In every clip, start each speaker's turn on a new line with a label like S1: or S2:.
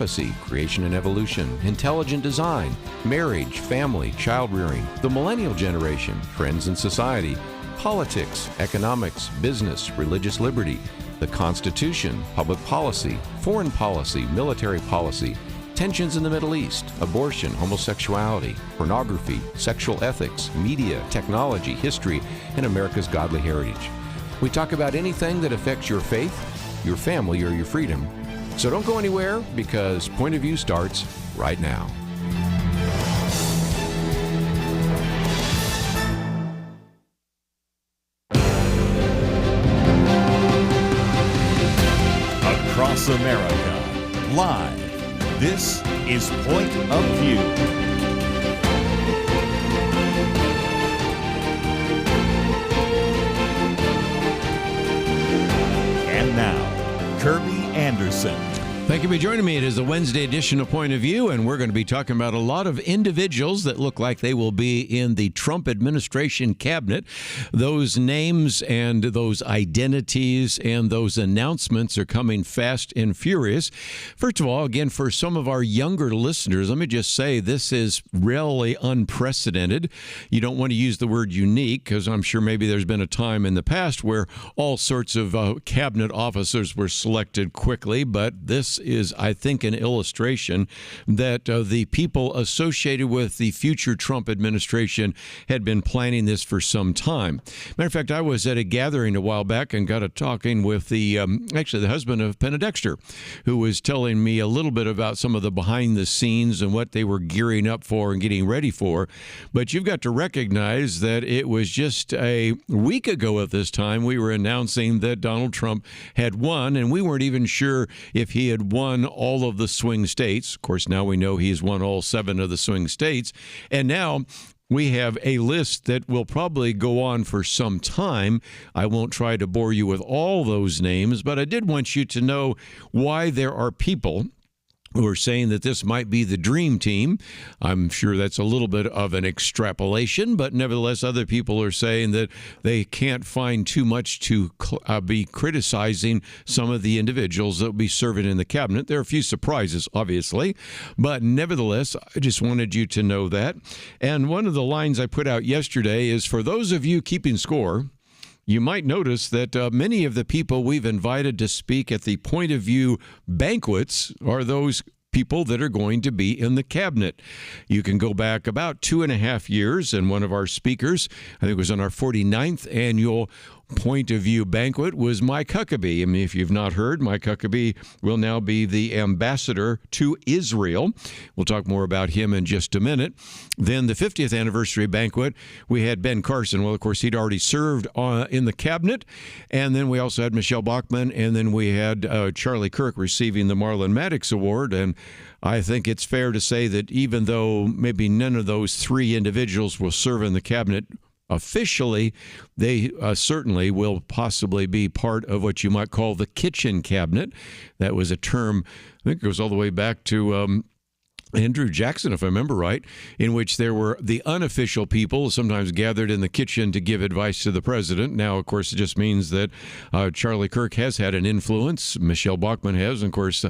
S1: prophecy, creation and evolution, intelligent design, marriage, family, child-rearing, the millennial generation, trends in society, politics, economics, business, religious liberty, the Constitution, public policy, foreign policy, military policy, tensions in the Middle East, abortion, homosexuality, pornography, sexual ethics, media, technology, history, and America's godly heritage. We talk about anything that affects your faith, your family, or your freedom. So don't go anywhere, because Point of View starts right now.
S2: Across America, live. This is Point of View. And now, Kerby Anderson.
S1: Thank you for joining me. It is a Wednesday edition of Point of View, and we're going to be talking about a lot of individuals that look like they will be in the Trump administration cabinet. Those names and those identities and those announcements are coming fast and furious. First of all, again, for some of our younger listeners, let me just say this is really unprecedented. You don't want to use the word unique, because I'm sure maybe there's been a time in the past where all sorts of cabinet officers were selected quickly, but this is, I think, an illustration that the people associated with the future Trump administration had been planning this for some time. Matter of fact, I was at a gathering a while back and got a talking with the husband of Penna Dexter, who was telling me a little bit about some of the behind the scenes and what they were gearing up for and getting ready for. But you've got to recognize that it was just a week ago at this time we were announcing that Donald Trump had won, and we weren't even sure if he had won all of the swing states. Of course, now we know he's won all 7 of the swing states. And now we have a list that will probably go on for some time. I won't try to bore you with all those names, but I did want you to know why there are people who are saying that this might be the dream team. I'm sure that's a little bit of an extrapolation, but nevertheless, other people are saying that they can't find too much to be criticizing some of the individuals that will be serving in the cabinet. There are a few surprises, obviously, but nevertheless, I just wanted you to know that. And one of the lines I put out yesterday is, for those of you keeping score, you might notice that many of the people we've invited to speak at the Point of View banquets are those people that are going to be in the cabinet. You can go back about 2.5 years, and one of our speakers, I think it was on our 49th annual Point of View banquet, was Mike Huckabee. I mean, if you've not heard, Mike Huckabee will now be the ambassador to Israel. We'll talk more about him in just a minute. Then the 50th anniversary banquet, we had Ben Carson. Well, of course, he'd already served in the cabinet. And then we also had Michelle Bachmann, and then we had Charlie Kirk receiving the Marlon Maddox Award. And I think it's fair to say that even though maybe none of those 3 individuals will serve in the cabinet officially, they certainly will possibly be part of what you might call the kitchen cabinet. That was a term, I think it goes all the way back to Andrew Jackson, if I remember right, in which there were the unofficial people sometimes gathered in the kitchen to give advice to the president. Now, of course, it just means that Charlie Kirk has had an influence. Michelle Bachmann has. And of course,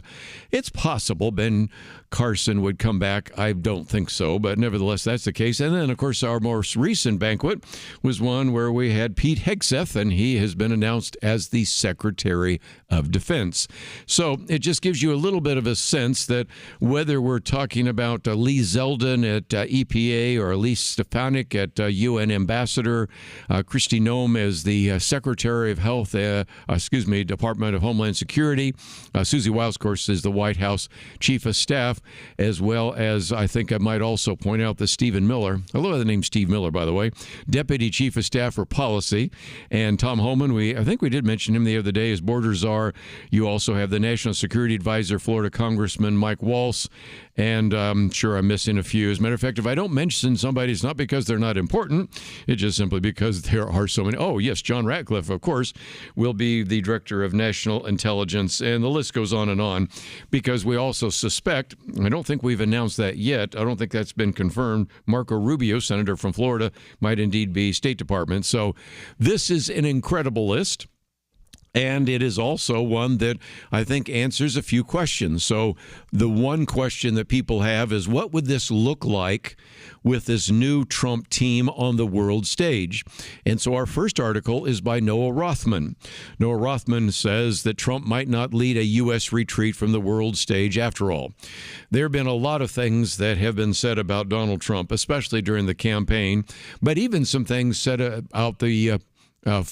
S1: it's possible Ben Carson would come back. I don't think so, but nevertheless, that's the case. And then, of course, our most recent banquet was one where we had Pete Hegseth, and he has been announced as the Secretary of Defense. So it just gives you a little bit of a sense that whether we're talking about Lee Zeldin at EPA or Elise Stefanik at UN Ambassador, Kristi Noem as the Secretary of Health, Department of Homeland Security, Susie Wiles, of course, is the White House Chief of Staff, as well as, I think I might also point out, that Stephen Miller, I love the name Steve Miller, by the way, Deputy Chief of Staff for Policy, and Tom Homan, I think we did mention him the other day as border czar. You also have the National Security Advisor, Florida Congressman Mike Waltz, and I'm sure I'm missing a few. As a matter of fact, if I don't mention somebody, it's not because they're not important. It's just simply because there are so many. Oh, yes, John Ratcliffe, of course, will be the Director of National Intelligence, and the list goes on, because we also suspect, I don't think we've announced that yet, I don't think that's been confirmed, Marco Rubio, Senator from Florida, might indeed be State Department. So this is an incredible list. And it is also one that I think answers a few questions. So the one question that people have is, what would this look like with this new Trump team on the world stage? And so our first article is by Noah Rothman. Noah Rothman says that Trump might not lead a U.S. retreat from the world stage after all. There have been a lot of things that have been said about Donald Trump, especially during the campaign, but even some things said about the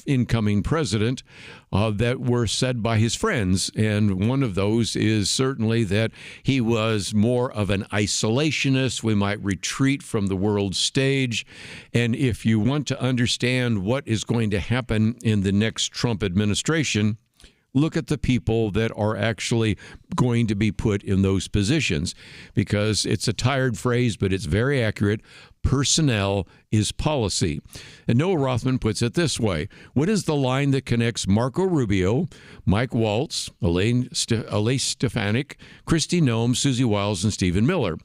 S1: incoming president that were said by his friends. And one of those is certainly that he was more of an isolationist. We might retreat from the world stage. And if you want to understand what is going to happen in the next Trump administration, look at the people that are actually going to be put in those positions, because it's a tired phrase, but it's very accurate. Personnel is policy. And Noah Rothman puts it this way: what is the line that connects Marco Rubio, Mike Waltz, Elaine Stefanik, Kristi Noem, Susie Wiles, and Stephen Miller?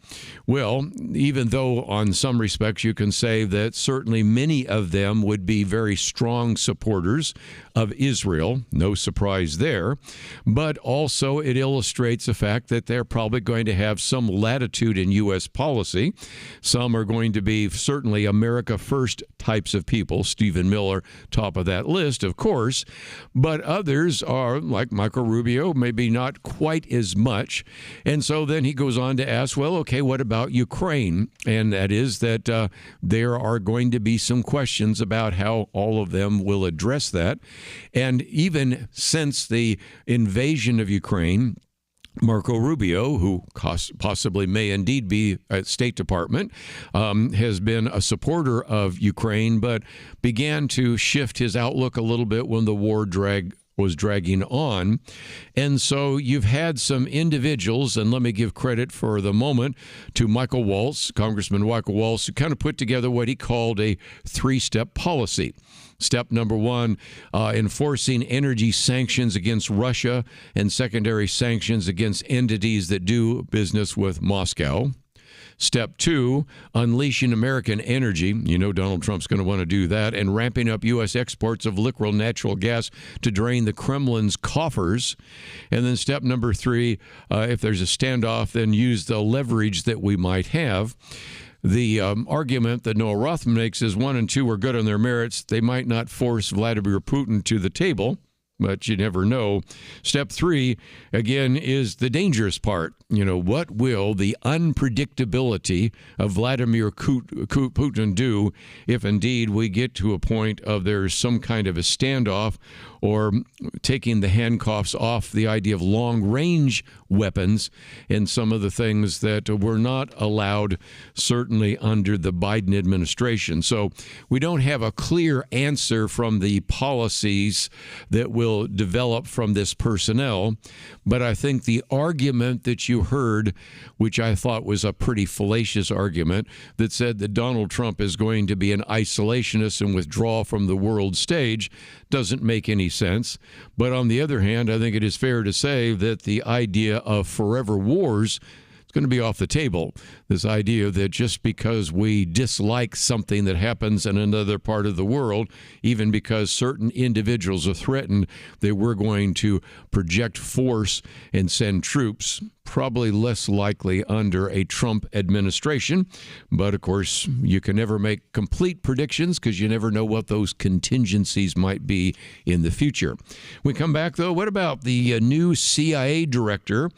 S1: Well, even though on some respects you can say that certainly many of them would be very strong supporters of Israel, no surprise there, but also it illustrates the fact that they're probably going to have some latitude in U.S. policy. Some are going to be certainly America First types of people. Stephen Miller, top of that list, of course. But others are, like Marco Rubio, maybe not quite as much. And so then he goes on to ask, well, okay, what about Ukraine? And that is that there are going to be some questions about how all of them will address that. And even since the invasion of Ukraine, Marco Rubio, who possibly may indeed be at State Department, has been a supporter of Ukraine, but began to shift his outlook a little bit when the war was dragging on. And so you've had some individuals, and let me give credit for the moment to Michael Waltz, Congressman Michael Waltz, who kind of put together what he called a three-step policy. Step number one, enforcing energy sanctions against Russia and secondary sanctions against entities that do business with Moscow. Step two, unleashing American energy. You know Donald Trump's going to want to do that. And ramping up U.S. exports of liquid natural gas to drain the Kremlin's coffers. And then step number three, if there's a standoff, then use the leverage that we might have. The argument that Noah Rothman makes is 1 and 2 are good on their merits. They might not force Vladimir Putin to the table, but you never know. Step 3, again, is the dangerous part. You know, what will the unpredictability of Vladimir Putin do if indeed we get to a point of there's some kind of a standoff, or taking the handcuffs off the idea of long-range weapons and some of the things that were not allowed, certainly under the Biden administration. So we don't have a clear answer from the policies that will develop from this personnel, but I think the argument that you heard, which I thought was a pretty fallacious argument, that said that Donald Trump is going to be an isolationist and withdraw from the world stage, doesn't make any sense. But on the other hand, I think it is fair to say that the idea of forever wars is going to be off the table. This idea that just because we dislike something that happens in another part of the world, even because certain individuals are threatened, that we're going to project force and send troops, probably less likely under a Trump administration. But of course, you can never make complete predictions because you never know what those contingencies might be in the future. We come back, though, what about the new CIA director?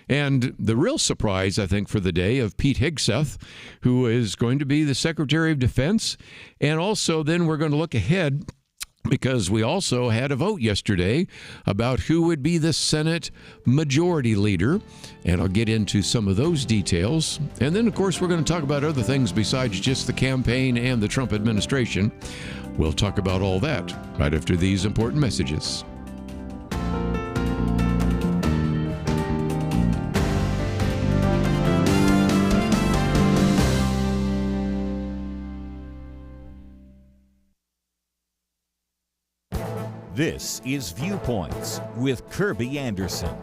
S1: And the real surprise, I think, for the day of Pete Hegseth, who is going to be the Secretary of Defense. And also then we're going to look ahead, because we also had a vote yesterday about who would be the Senate Majority Leader, and I'll get into some of those details. And then, of course, we're going to talk about other things besides just the campaign and the Trump administration. We'll talk about all that right after these important messages.
S2: This is Viewpoints with Kerby Anderson.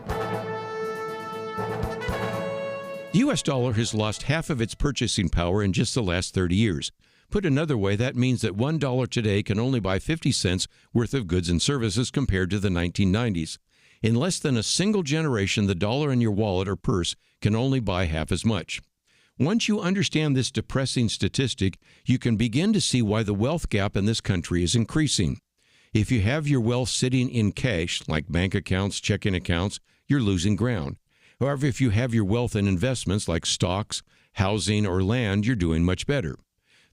S1: The U.S. dollar has lost half of its purchasing power in just the last 30 years. Put another way, that means that $1 today can only buy 50 cents worth of goods and services compared to the 1990s. In less than a single generation, the dollar in your wallet or purse can only buy half as much. Once you understand this depressing statistic, you can begin to see why the wealth gap in this country is increasing. If you have your wealth sitting in cash, like bank accounts, checking accounts, you're losing ground. However, if you have your wealth in investments like stocks, housing, or land, you're doing much better.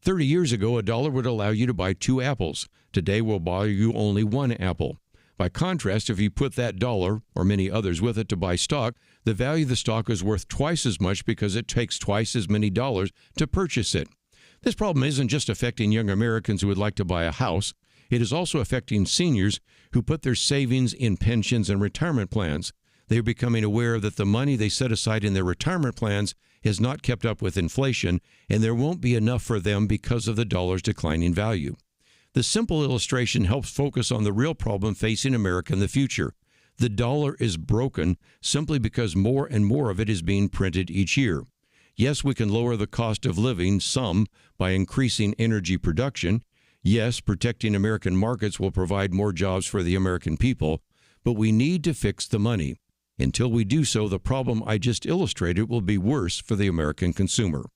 S1: 30 years ago, a dollar would allow you to buy 2 apples. Today, we'll buy you only 1 apple. By contrast, if you put that dollar, or many others with it, to buy stock, the value of the stock is worth twice as much because it takes twice as many dollars to purchase it. This problem isn't just affecting young Americans who would like to buy a house. It is also affecting seniors who put their savings in pensions and retirement plans. They are becoming aware that the money they set aside in their retirement plans has not kept up with inflation, and there won't be enough for them because of the dollar's declining value. The simple illustration helps focus on the real problem facing America in the future. The dollar is broken simply because more and more of it is being printed each year. Yes, we can lower the cost of living some by increasing energy production. Yes, protecting American markets will provide more jobs for the American people, but we need to fix the money. Until we do so, the problem I just illustrated will be worse for the American consumer.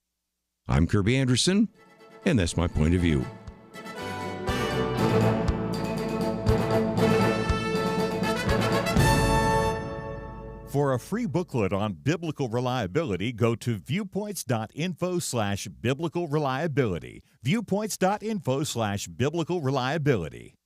S1: I'm Kerby Anderson, and that's my point of view.
S2: For a free booklet on biblical reliability, go to viewpoints.info/biblical reliability. Viewpoints.info/biblical reliability.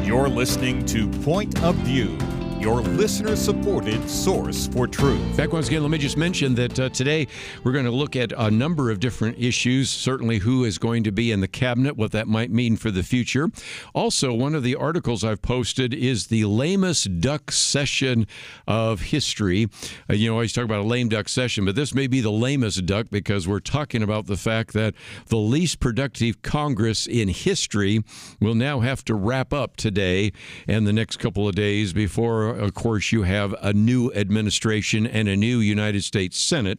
S2: You're listening to Point of View, your listener-supported source for truth.
S1: Back once again, let me just mention that today we're going to look at a number of different issues, certainly who is going to be in the cabinet, what that might mean for the future. Also, one of the articles I've posted is the lamest duck session of history. I always talk about a lame duck session, but this may be the lamest duck because we're talking about the fact that the least productive Congress in history will now have to wrap up today and the next couple of days before, of course, you have a new administration and a new United States Senate.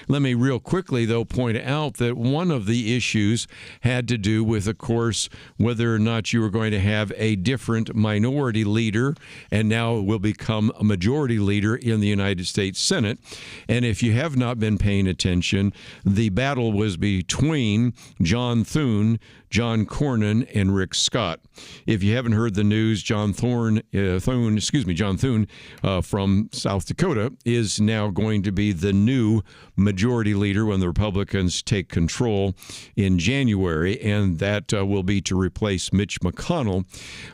S1: Let me real quickly, though, point out that one of the issues had to do with, of course, whether or not you were going to have a different minority leader, and now will become a majority leader in the United States Senate. And if you have not been paying attention, the battle was between John Thune, John Cornyn, and Rick Scott. If you haven't heard the news, John Thune from South Dakota is now going to be the new majority leader when the Republicans take control in January, and that will be to replace Mitch McConnell.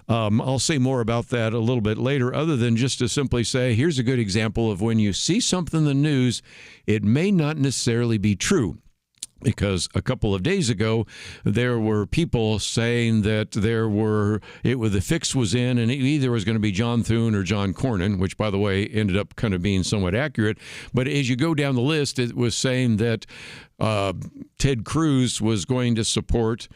S1: I'll say more about that a little bit later, other than just to simply say, here's a good example of when you see something in the news, it may not necessarily be true. Because a couple of days ago, there were people saying that the fix was in, and it either was going to be John Thune or John Cornyn, which, by the way, ended up kind of being somewhat accurate. But as you go down the list, it was saying that Ted Cruz was going to support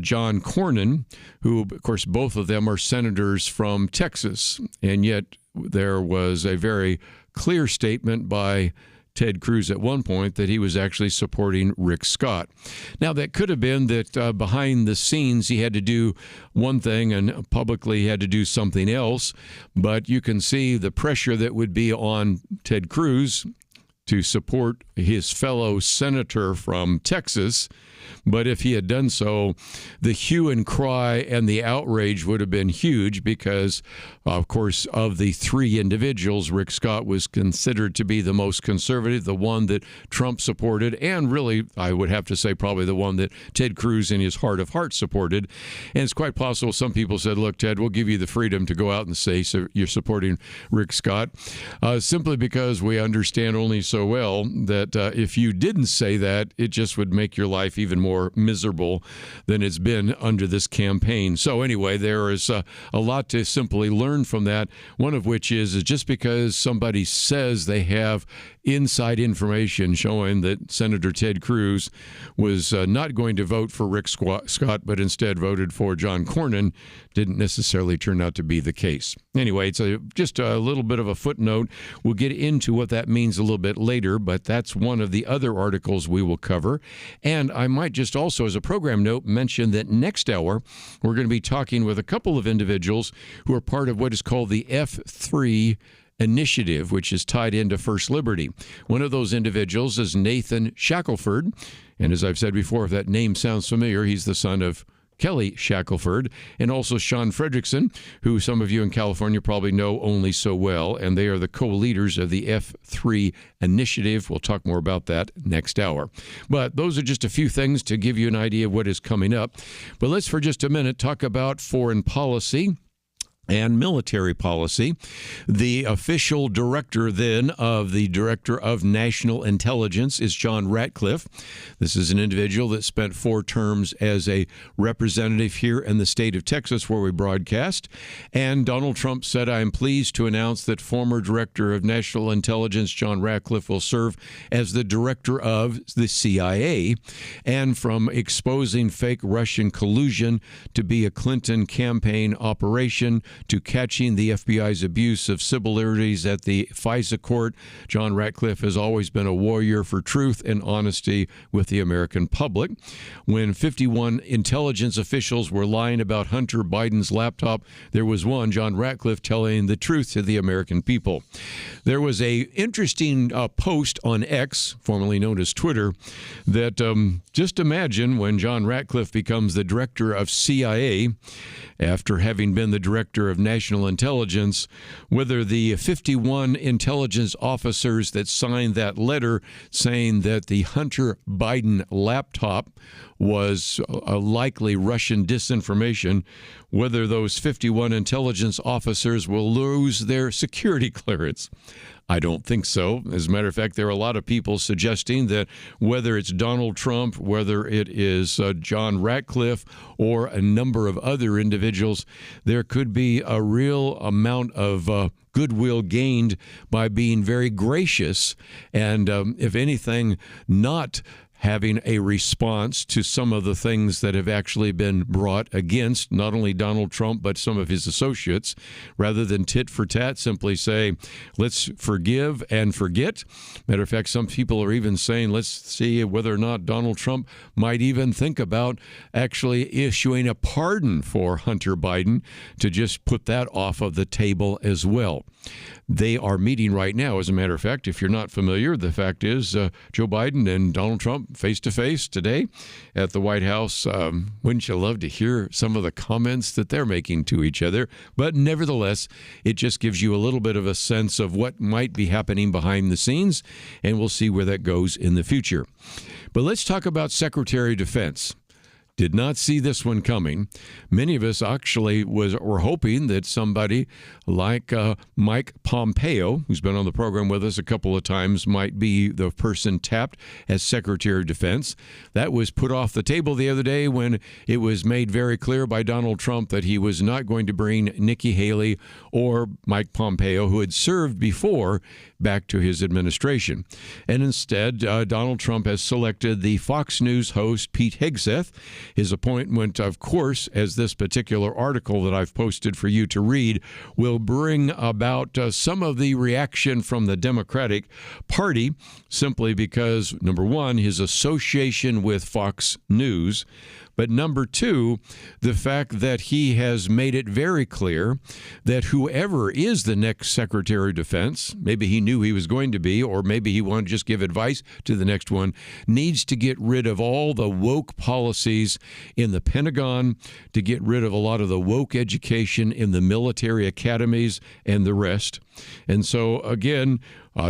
S1: John Cornyn, who, of course, both of them are senators from Texas. And yet there was a very clear statement by Ted Cruz at one point that he was actually supporting Rick Scott. Now, that could have been that behind the scenes he had to do one thing and publicly he had to do something else, but you can see the pressure that would be on Ted Cruz to support his fellow senator from Texas. But if he had done so, the hue and cry and the outrage would have been huge because, of course, of the three individuals, Rick Scott was considered to be the most conservative, the one that Trump supported, and really, I would have to say, probably the one that Ted Cruz in his heart of hearts supported. And it's quite possible some people said, look, Ted, we'll give you the freedom to go out and say so you're supporting Rick Scott, simply because we understand only so well that if you didn't say that, it just would make your life even more miserable than it's been under this campaign. So anyway, there is a lot to simply learn from that, one of which is just because somebody says they have inside information showing that Senator Ted Cruz was not going to vote for Rick Scott, but instead voted for John Cornyn, didn't necessarily turn out to be the case. Anyway, it's just a little bit of a footnote. We'll get into what that means a little bit later, but that's one of the other articles we will cover. And I might just also, as a program note, mention that next hour, we're going to be talking with a couple of individuals who are part of what is called the F3 Initiative, which is tied into First Liberty. One of those individuals is Nathan Shackelford. And as I've said before, if that name sounds familiar, he's the son of Kelly Shackelford, and also Shaun Frederickson, who some of you in California probably know only so well, and they are the co-leaders of the F3 Initiative. We'll talk more about that next hour. But those are just a few things to give you an idea of what is coming up. But let's for just a minute talk about foreign policy and military policy. The official director then of the Director of National Intelligence is John Ratcliffe. This is an individual that spent 4 terms as a representative here in the state of Texas where we broadcast. And Donald Trump said, I am pleased to announce that former Director of National Intelligence John Ratcliffe will serve as the Director of the CIA. And from exposing fake Russian collusion to be a Clinton campaign operation to catching the FBI's abuse of civil liberties at the FISA court, John Ratcliffe has always been a warrior for truth and honesty with the American public. When 51 intelligence officials were lying about Hunter Biden's laptop, there was one, John Ratcliffe, telling the truth to the American people. There was a interesting post on X, formerly known as Twitter, that just imagine when John Ratcliffe becomes the director of CIA, after having been the director of national intelligence, whether the 51 intelligence officers that signed that letter saying that the Hunter Biden laptop was likely Russian disinformation, whether those 51 intelligence officers will lose their security clearance. I don't think so. As a matter of fact, there are a lot of people suggesting that whether it's Donald Trump, whether it is John Ratcliffe, or a number of other individuals, there could be a real amount of goodwill gained by being very gracious and, if anything, not having a response to some of the things that have actually been brought against not only Donald Trump, but some of his associates, rather than tit for tat, simply say, let's forgive and forget. Matter of fact, some people are even saying, let's see whether or not Donald Trump might even think about actually issuing a pardon for Hunter Biden to just put that off of the table as well. They are meeting right now. As a matter of fact, if you're not familiar, the fact is Joe Biden and Donald Trump face-to-face today at the White House. Wouldn't you love to hear some of the comments that they're making to each other? But nevertheless, it just gives you a little bit of a sense of what might be happening behind the scenes, and we'll see where that goes in the future. But let's talk about Secretary of Defense. Did not see this one coming. Many of us actually were hoping that somebody like Mike Pompeo, who's been on the program with us a couple of times, might be the person tapped as Secretary of Defense. That was put off the table the other day when it was made very clear by Donald Trump that he was not going to bring Nikki Haley or Mike Pompeo, who had served before, back to his administration. And instead, Donald Trump has selected the Fox News host Pete Hegseth. His appointment, of course, as this particular article that I've posted for you to read, will bring about some of the reaction from the Democratic Party, simply because, number one, his association with Fox News, But number two, the fact that he has made it very clear that whoever is the next Secretary of Defense, maybe he knew he was going to be, or maybe he wanted to just give advice to the next one, needs to get rid of all the woke policies in the Pentagon, to get rid of a lot of the woke education in the military academies and the rest. And so, again,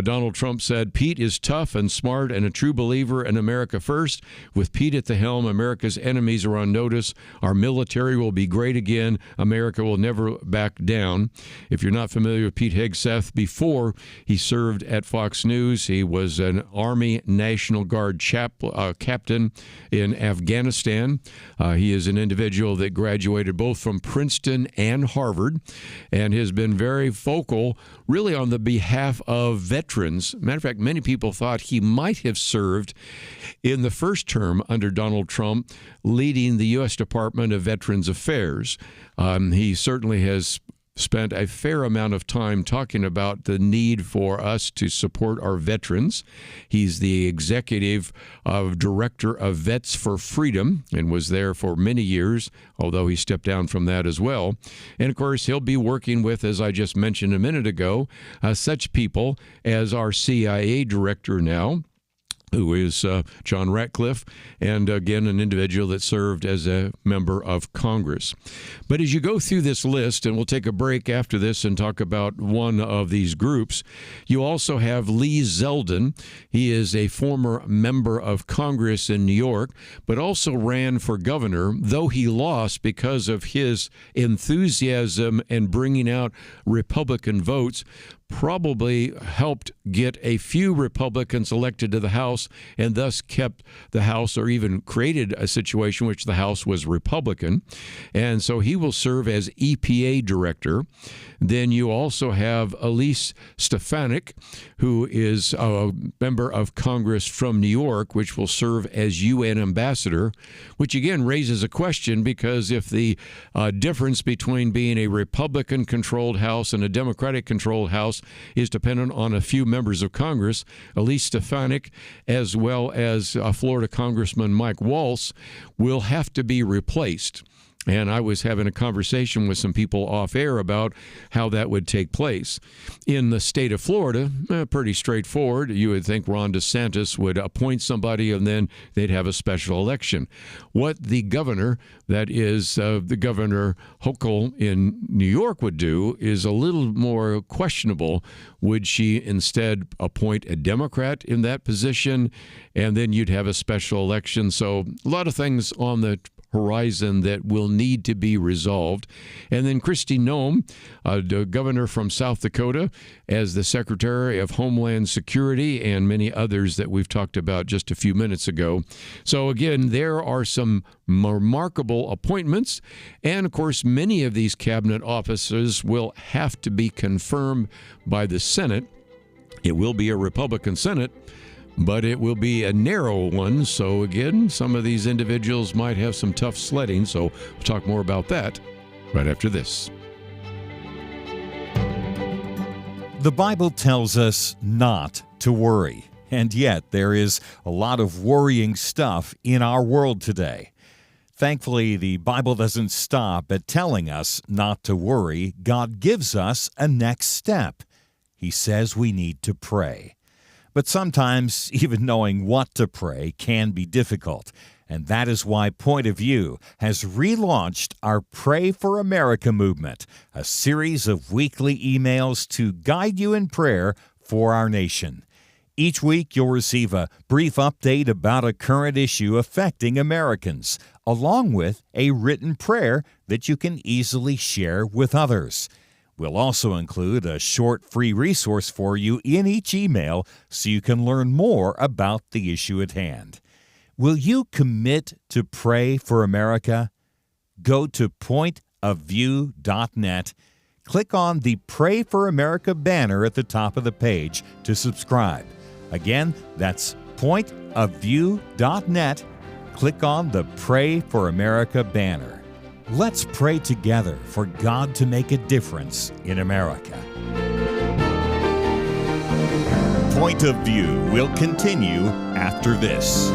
S1: Donald Trump said, Pete is tough and smart and a true believer in America first. With Pete at the helm, America's enemies are on notice. Our military will be great again. America will never back down. If you're not familiar with Pete Hegseth, before he served at Fox News, he was an Army National Guard captain in Afghanistan. He is an individual that graduated both from Princeton and Harvard and has been very vocal, really on the behalf of veterans. Matter of fact, many people thought he might have served in the first term under Donald Trump, leading the U.S. Department of Veterans Affairs. He certainly has spent a fair amount of time talking about the need for us to support our veterans. He's the executive director of Vets for Freedom and was there for many years, although he stepped down from that as well. And of course, he'll be working with, as I just mentioned a minute ago, such people as our CIA director now, who is John Ratcliffe, and again, an individual that served as a member of Congress. But as you go through this list, and we'll take a break after this and talk about one of these groups, you also have Lee Zeldin. He is a former member of Congress in New York, but also ran for governor, though he lost because of his enthusiasm and bringing out Republican votes. Probably helped get a few Republicans elected to the House and thus kept the House, or even created a situation which the House was Republican. And so he will serve as EPA director. Then you also have Elise Stefanik, who is a member of Congress from New York, which will serve as UN ambassador, which again raises a question, because if the difference between being a Republican-controlled House and a Democratic-controlled House is dependent on a few members of Congress, Elise Stefanik, as well as Florida Congressman Mike Waltz, will have to be replaced. And I was having a conversation with some people off air about how that would take place. In the state of Florida, pretty straightforward. You would think Ron DeSantis would appoint somebody and then they'd have a special election. What the governor, that is the Governor Hochul in New York, would do is a little more questionable. Would she instead appoint a Democrat in that position? And then you'd have a special election. So a lot of things on the horizon that will need to be resolved. And then Kristi Noem, the governor from South Dakota, as the Secretary of Homeland Security, and many others that we've talked about just a few minutes ago. So again, there are some remarkable appointments. And of course, many of these cabinet offices will have to be confirmed by the Senate. It will be a Republican Senate, but it will be a narrow one. So again, some of these individuals might have some tough sledding. So we'll talk more about that right after this.
S3: The Bible tells us not to worry, and yet there is a lot of worrying stuff in our world today. Thankfully, the Bible doesn't stop at telling us not to worry. God gives us a next step. He says we need to pray. But sometimes even knowing what to pray can be difficult, and that is why Point of View has relaunched our Pray for America movement, a series of weekly emails to guide you in prayer for our nation. Each week you'll receive a brief update about a current issue affecting Americans, along with a written prayer that you can easily share with others. We'll also include a short free resource for you in each email so you can learn more about the issue at hand. Will you commit to pray for America? Go to pointofview.net. Click on the Pray for America banner at the top of the page to subscribe. Again, that's pointofview.net. Click on the Pray for America banner. Let's pray together for God to make a difference in America.
S2: Point of View will continue after this.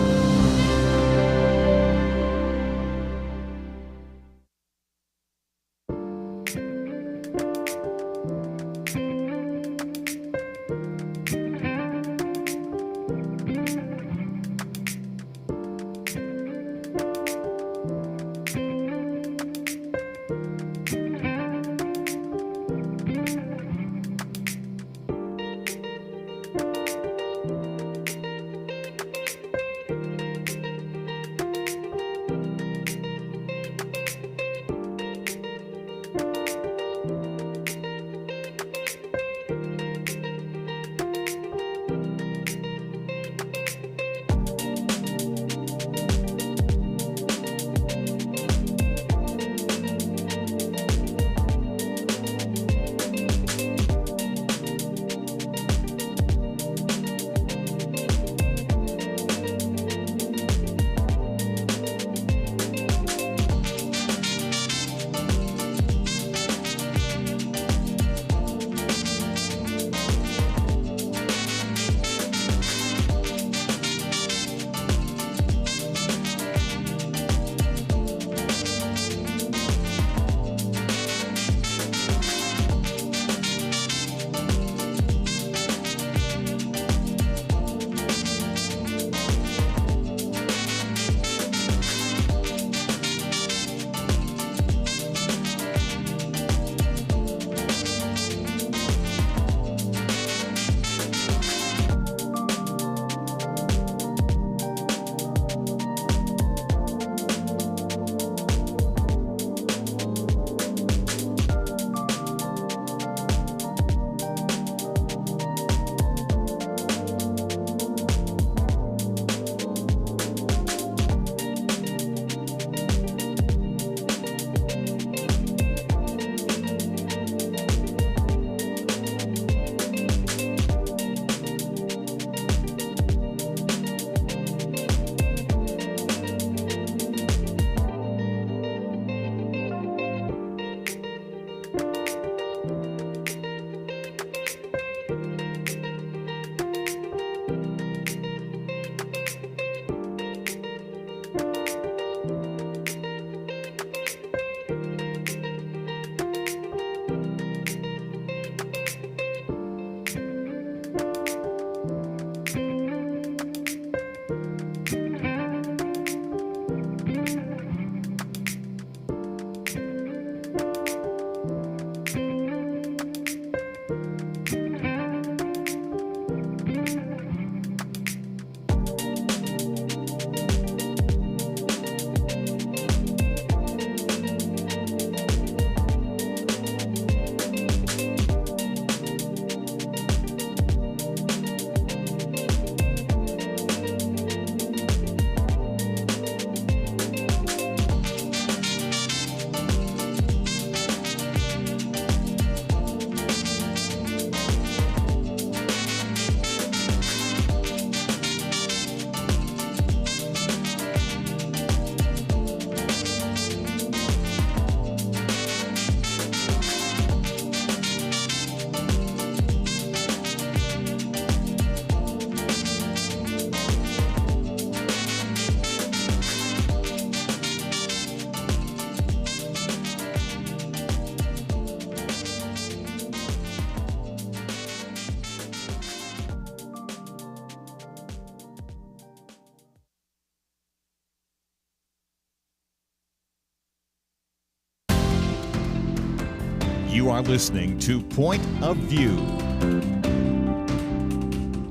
S2: You are listening to Point of View.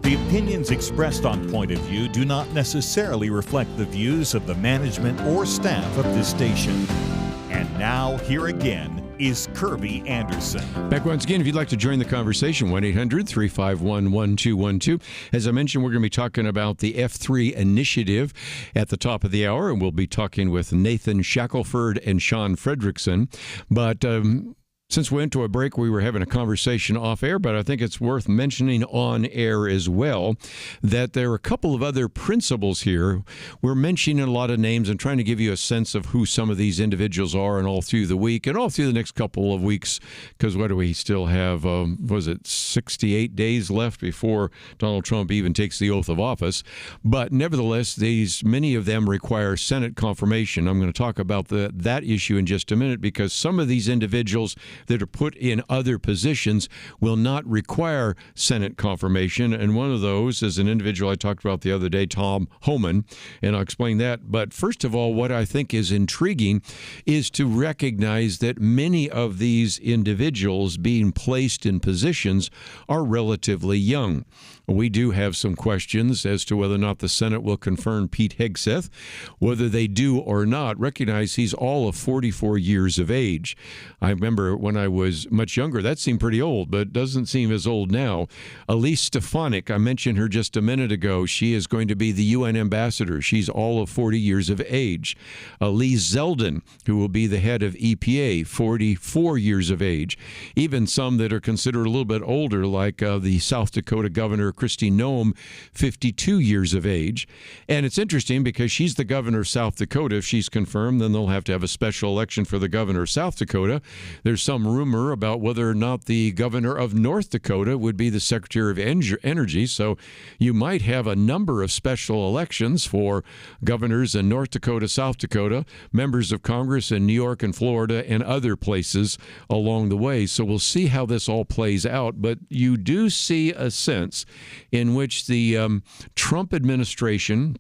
S2: The opinions expressed on Point of View do not necessarily reflect the views of the management or staff of this station. And now, here again is Kerby Anderson.
S1: Back once again, if you'd like to join the conversation, 1-800-351-1212. As I mentioned, we're going to be talking about the F3 initiative at the top of the hour, and we'll be talking with Nathan Shackelford and Shaun Frederickson. But since we went to a break, we were having a conversation off air, but I think it's worth mentioning on air as well that there are a couple of other principles here. We're mentioning a lot of names and trying to give you a sense of who some of these individuals are, and all through the week and all through the next couple of weeks, because what do we still have, 68 days left before Donald Trump even takes the oath of office. But nevertheless, many of them require Senate confirmation. I'm going to talk about that issue in just a minute, because some of these individuals that are put in other positions will not require Senate confirmation. And one of those is an individual I talked about the other day, Tom Homan, and I'll explain that. But first of all, what I think is intriguing is to recognize that many of these individuals being placed in positions are relatively young. We do have some questions as to whether or not the Senate will confirm Pete Hegseth. Whether they do or not, recognize he's all of 44 years of age. I remember when I was much younger, that seemed pretty old, but doesn't seem as old now. Elise Stefanik, I mentioned her just a minute ago. She is going to be the UN ambassador. She's all of 40 years of age. Lee Zeldin, who will be the head of EPA, 44 years of age. Even some that are considered a little bit older, like the South Dakota governor, Kristi Noem, 52 years of age. And it's interesting because she's the governor of South Dakota. If she's confirmed, then they'll have to have a special election for the governor of South Dakota. There's some rumor about whether or not the governor of North Dakota would be the Secretary of Energy. So you might have a number of special elections for governors in North Dakota, South Dakota, members of Congress in New York and Florida, and other places along the way. So we'll see how this all plays out. But you do see a sense in which the Trump administration,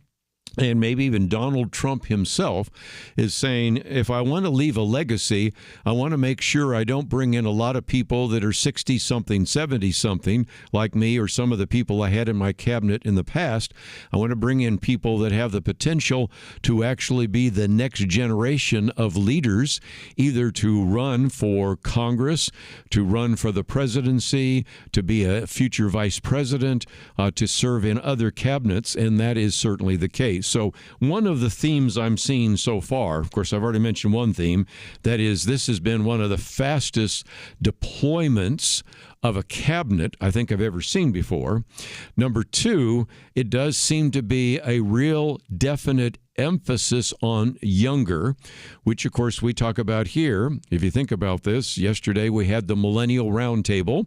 S1: and maybe even Donald Trump himself, is saying, if I want to leave a legacy, I want to make sure I don't bring in a lot of people that are 60-something, 70-something, like me or some of the people I had in my cabinet in the past. I want to bring in people that have the potential to actually be the next generation of leaders, either to run for Congress, to run for the presidency, to be a future vice president, to serve in other cabinets, and that is certainly the case. So one of the themes I'm seeing so far, of course, I've already mentioned one theme, that is this has been one of the fastest deployments of a cabinet I think I've ever seen before. Number two, it does seem to be a real definite emphasis on younger, which, of course, we talk about here. If you think about this, yesterday we had the Millennial Roundtable,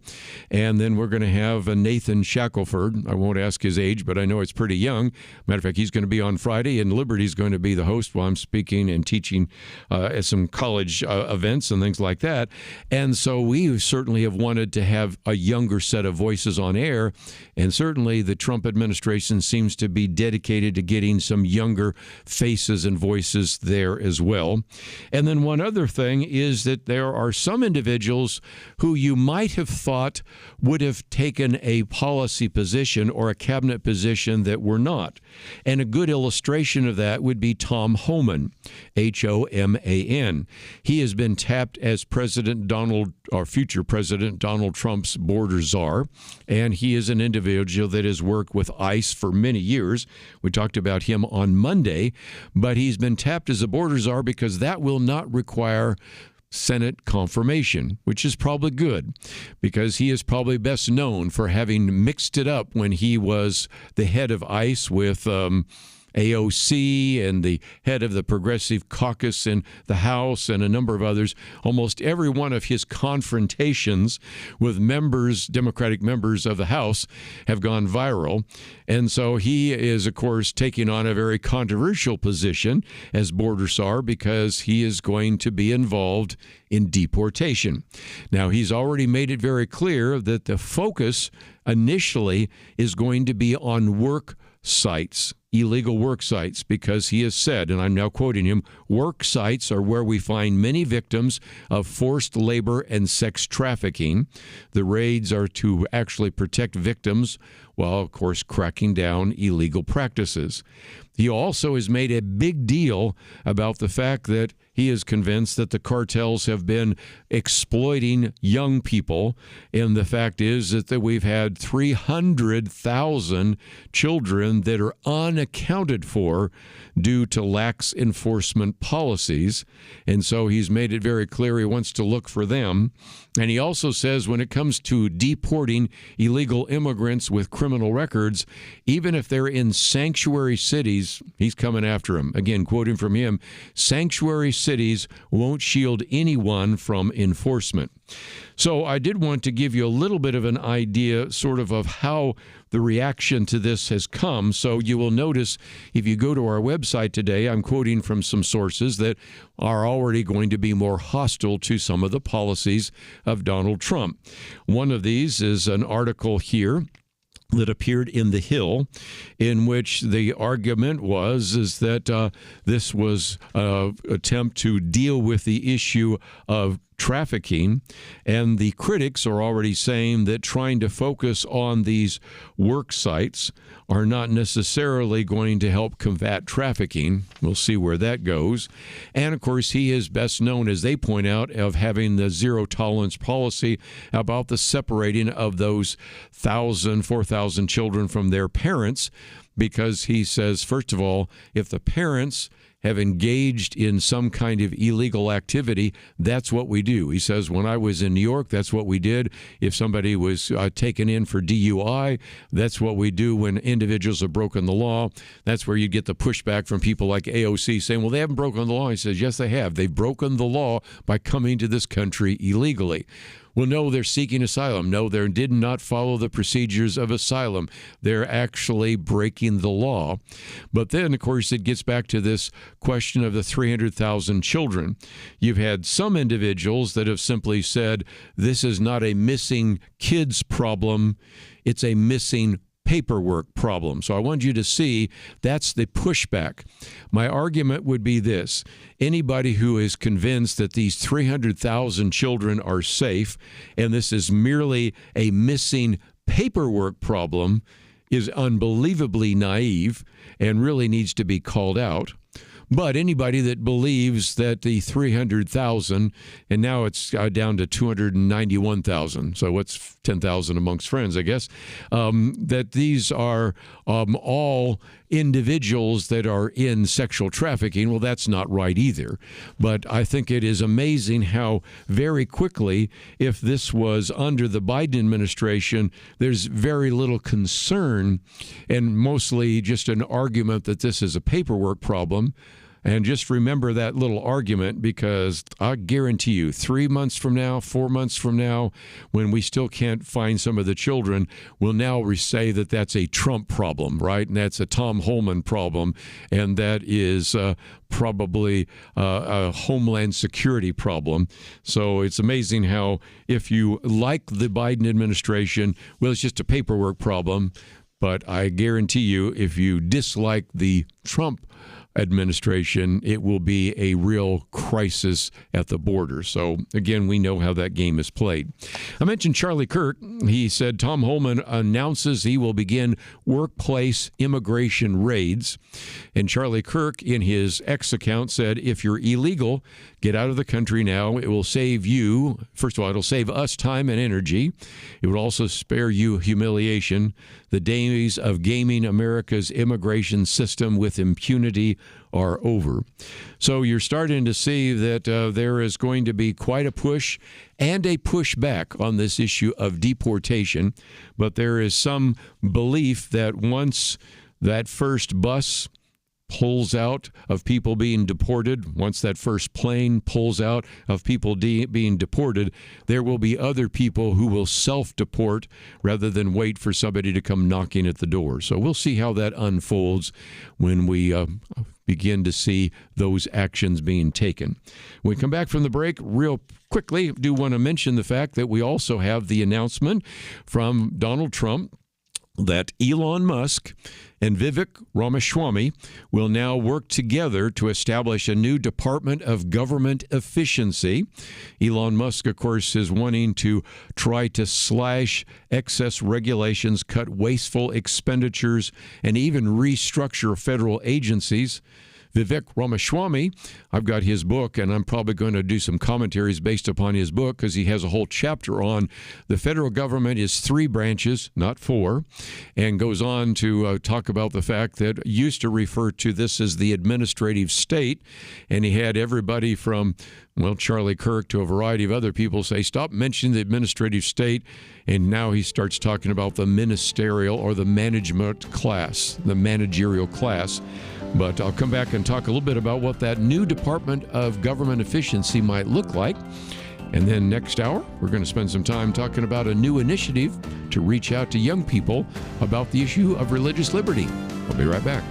S1: and then we're going to have Nathan Shackelford. I won't ask his age, but I know it's pretty young. Matter of fact, he's going to be on Friday, and Liberty's going to be the host while I'm speaking and teaching at some college events and things like that. And so we certainly have wanted to have a younger set of voices on air, and certainly the Trump administration seems to be dedicated to getting some younger faces and voices there as well. And then one other thing is that there are some individuals who you might have thought would have taken a policy position or a cabinet position that were not. And a good illustration of that would be Tom Homan, Homan. He has been tapped as future President Donald Trump's border czar, and he is an individual that has worked with ICE for many years. We talked about him on Monday, but he's been tapped as a border czar because that will not require Senate confirmation, which is probably good because he is probably best known for having mixed it up when he was the head of ICE with AOC and the head of the Progressive Caucus in the House and a number of others. Almost every one of his confrontations with Democratic members of the House have gone viral. And so he is, of course, taking on a very controversial position as border czar because he is going to be involved in deportation. Now, he's already made it very clear that the focus initially is going to be on work sites. illegal work sites, because he has said, and I'm now quoting him, work sites are where we find many victims of forced labor and sex trafficking. The raids are to actually protect victims while, of course, cracking down illegal practices. He also has made a big deal about the fact that he is convinced that the cartels have been exploiting young people. And the fact is that we've had 300,000 children that are unaccounted for due to lax enforcement policies. And so he's made it very clear he wants to look for them. And he also says when it comes to deporting illegal immigrants with criminal records, even if they're in sanctuary cities, he's coming after them. Again, quoting from him, sanctuary cities won't shield anyone from enforcement. So I did want to give you a little bit of an idea sort of how the reaction to this has come. So you will notice if you go to our website today, I'm quoting from some sources that are already going to be more hostile to some of the policies of Donald Trump. One of these is an article here that appeared in The Hill, in which the argument is that this was an attempt to deal with the issue of trafficking, and the critics are already saying that trying to focus on these work sites are not necessarily going to help combat trafficking. We'll see where that goes. And of course, he is best known, as they point out, of having the zero tolerance policy about the separating of those 4,000 children from their parents, because he says, first of all, if the parents have engaged in some kind of illegal activity, that's what we do. He says, when I was in New York, that's what we did. If somebody was taken in for DUI, that's what we do when individuals have broken the law. That's where you get the pushback from people like AOC saying, well, they haven't broken the law. He says, yes, they have. They've broken the law by coming to this country illegally. Well, no, they're seeking asylum. No, they did not follow the procedures of asylum. They're actually breaking the law. But then, of course, it gets back to this question of the 300,000 children. You've had some individuals that have simply said, this is not a missing kids problem, it's a missing paperwork problem. So I want you to see that's the pushback. My argument would be this. Anybody who is convinced that these 300,000 children are safe and this is merely a missing paperwork problem is unbelievably naive and really needs to be called out. But anybody that believes that the 300,000, and now it's down to 291,000, so what's 10,000 amongst friends, I guess, that these are all individuals that are in sexual trafficking, well, that's not right either. But I think it is amazing how very quickly, if this was under the Biden administration, there's very little concern and mostly just an argument that this is a paperwork problem. And just remember that little argument, because I guarantee you 3 months from now, 4 months from now, when we still can't find some of the children, we'll now say that that's a Trump problem, right? And that's a Tom Holman problem. And that is probably a Homeland Security problem. So it's amazing how if you like the Biden administration, well, it's just a paperwork problem. But I guarantee you, if you dislike the Trump administration, it will be a real crisis at the border. So again, we know how that game is played. I mentioned Charlie Kirk. He said Tom Holman announces he will begin workplace immigration raids. And Charlie Kirk, in his X account, said, if you're illegal, get out of the country now. It will save you. First of all, it'll save us time and energy. It would also spare you humiliation. The days of gaming America's immigration system with impunity are over. So you're starting to see that there is going to be quite a push and a pushback on this issue of deportation. But there is some belief that once that first bus pulls out of people being deported, once that first plane pulls out of people being deported, there will be other people who will self-deport rather than wait for somebody to come knocking at the door. So we'll see how that unfolds when we begin to see those actions being taken. When we come back from the break, real quickly, do want to mention the fact that we also have the announcement from Donald Trump that Elon Musk and Vivek Ramaswamy will now work together to establish a new Department of Government Efficiency. Elon Musk, of course, is wanting to try to slash excess regulations, cut wasteful expenditures, and even restructure federal agencies. Vivek Ramaswamy, I've got his book, and I'm probably going to do some commentaries based upon his book because he has a whole chapter on the federal government is 3 branches, not 4, and goes on to talk about the fact that used to refer to this as the administrative state, and he had everybody from, well, Charlie Kirk to a variety of other people say, stop mentioning the administrative state, and now he starts talking about the ministerial or the management class, the managerial class. But I'll come back and talk a little bit about what that new Department of Government Efficiency might look like. And then next hour, we're going to spend some time talking about a new initiative to reach out to young people about the issue of religious liberty. I'll be right back.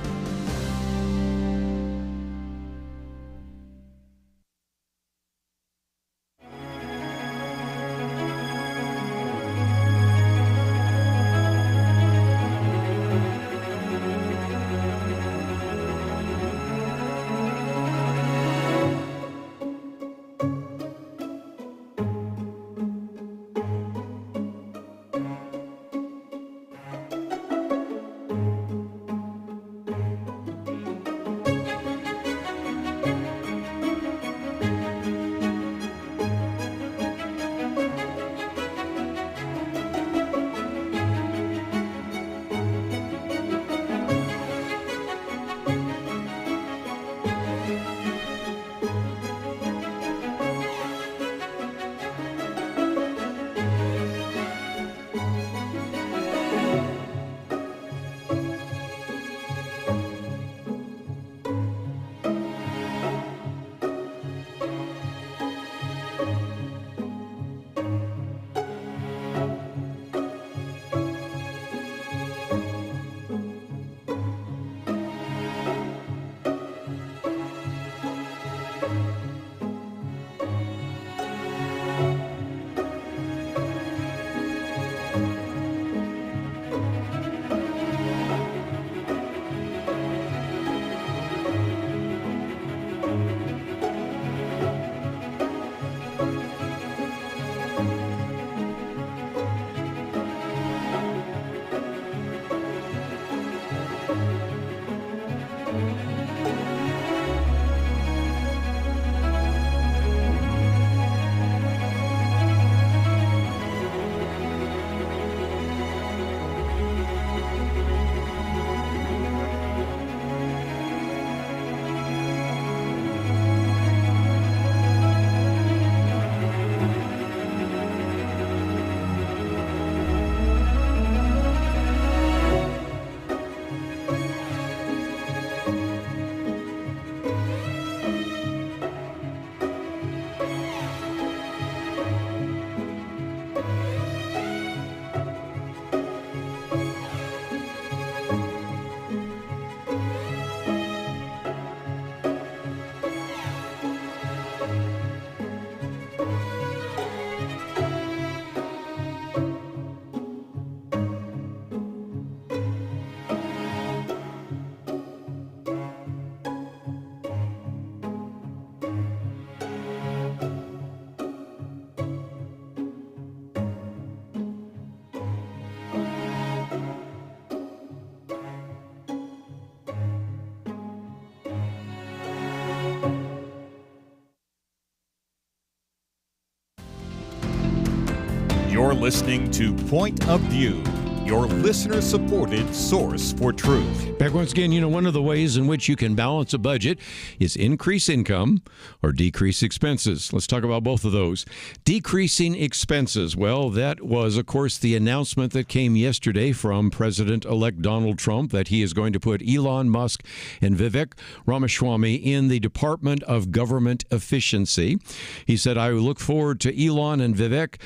S2: You're listening to Point of View, your listener-supported source for truth.
S1: Back once again, one of the ways in which you can balance a budget is increase income or decrease expenses. Let's talk about both of those. Decreasing expenses. Well, that was, of course, the announcement that came yesterday from President-elect Donald Trump that he is going to put Elon Musk and Vivek Ramaswamy in the Department of Government Efficiency. He said, I look forward to Elon and Vivek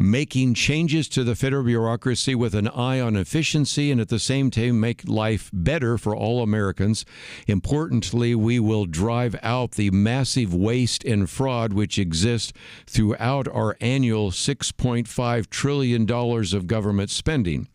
S1: making changes to the federal bureaucracy with an eye on efficiency and at the same time make life better for all Americans. Importantly, we will drive out the massive waste and fraud which exists throughout our annual $6.5 trillion of government spending.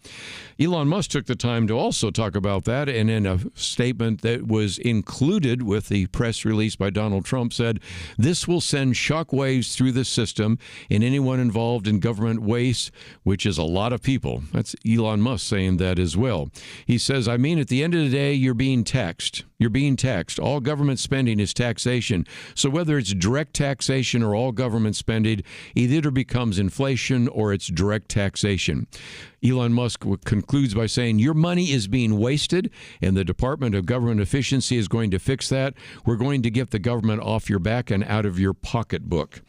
S1: Elon Musk took the time to also talk about that, and in a statement that was included with the press release by Donald Trump said, "This will send shockwaves through the system, and anyone involved in government waste," which is a lot of people. That's Elon Musk saying that as well. He says, at the end of the day, you're being taxed. You're being taxed. All government spending is taxation. So whether it's direct taxation or all government spending, it either becomes inflation or it's direct taxation. Elon Musk concludes by saying, your money is being wasted, and the Department of Government Efficiency is going to fix that. We're going to get the government off your back and out of your pocketbook.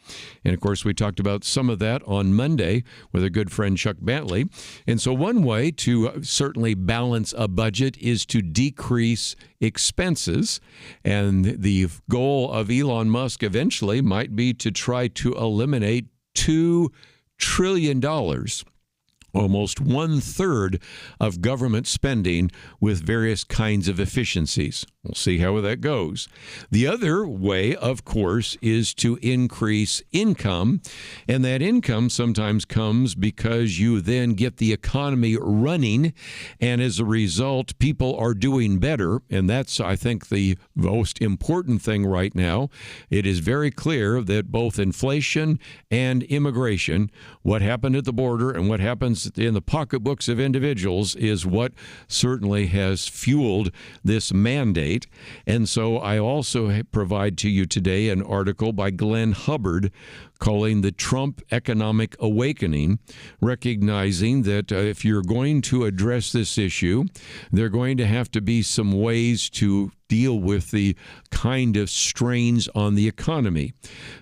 S1: And, of course, we talked about some of that on Monday with a good friend, Chuck Bentley. And so one way to certainly balance a budget is to decrease expenses. And the goal of Elon Musk eventually might be to try to eliminate $2 trillion, almost 1/3 of government spending, with various kinds of efficiencies. We'll see how that goes. The other way, of course, is to increase income, and that income sometimes comes because you then get the economy running, and as a result, people are doing better, and that's, I think, the most important thing right now. It is very clear that both inflation and immigration, what happened at the border and what happens in the pocketbooks of individuals, is what certainly has fueled this mandate. And so I also provide to you today an article by Glenn Hubbard calling the Trump Economic Awakening, recognizing that if you're going to address this issue, there are going to have to be some ways to deal with the kind of strains on the economy.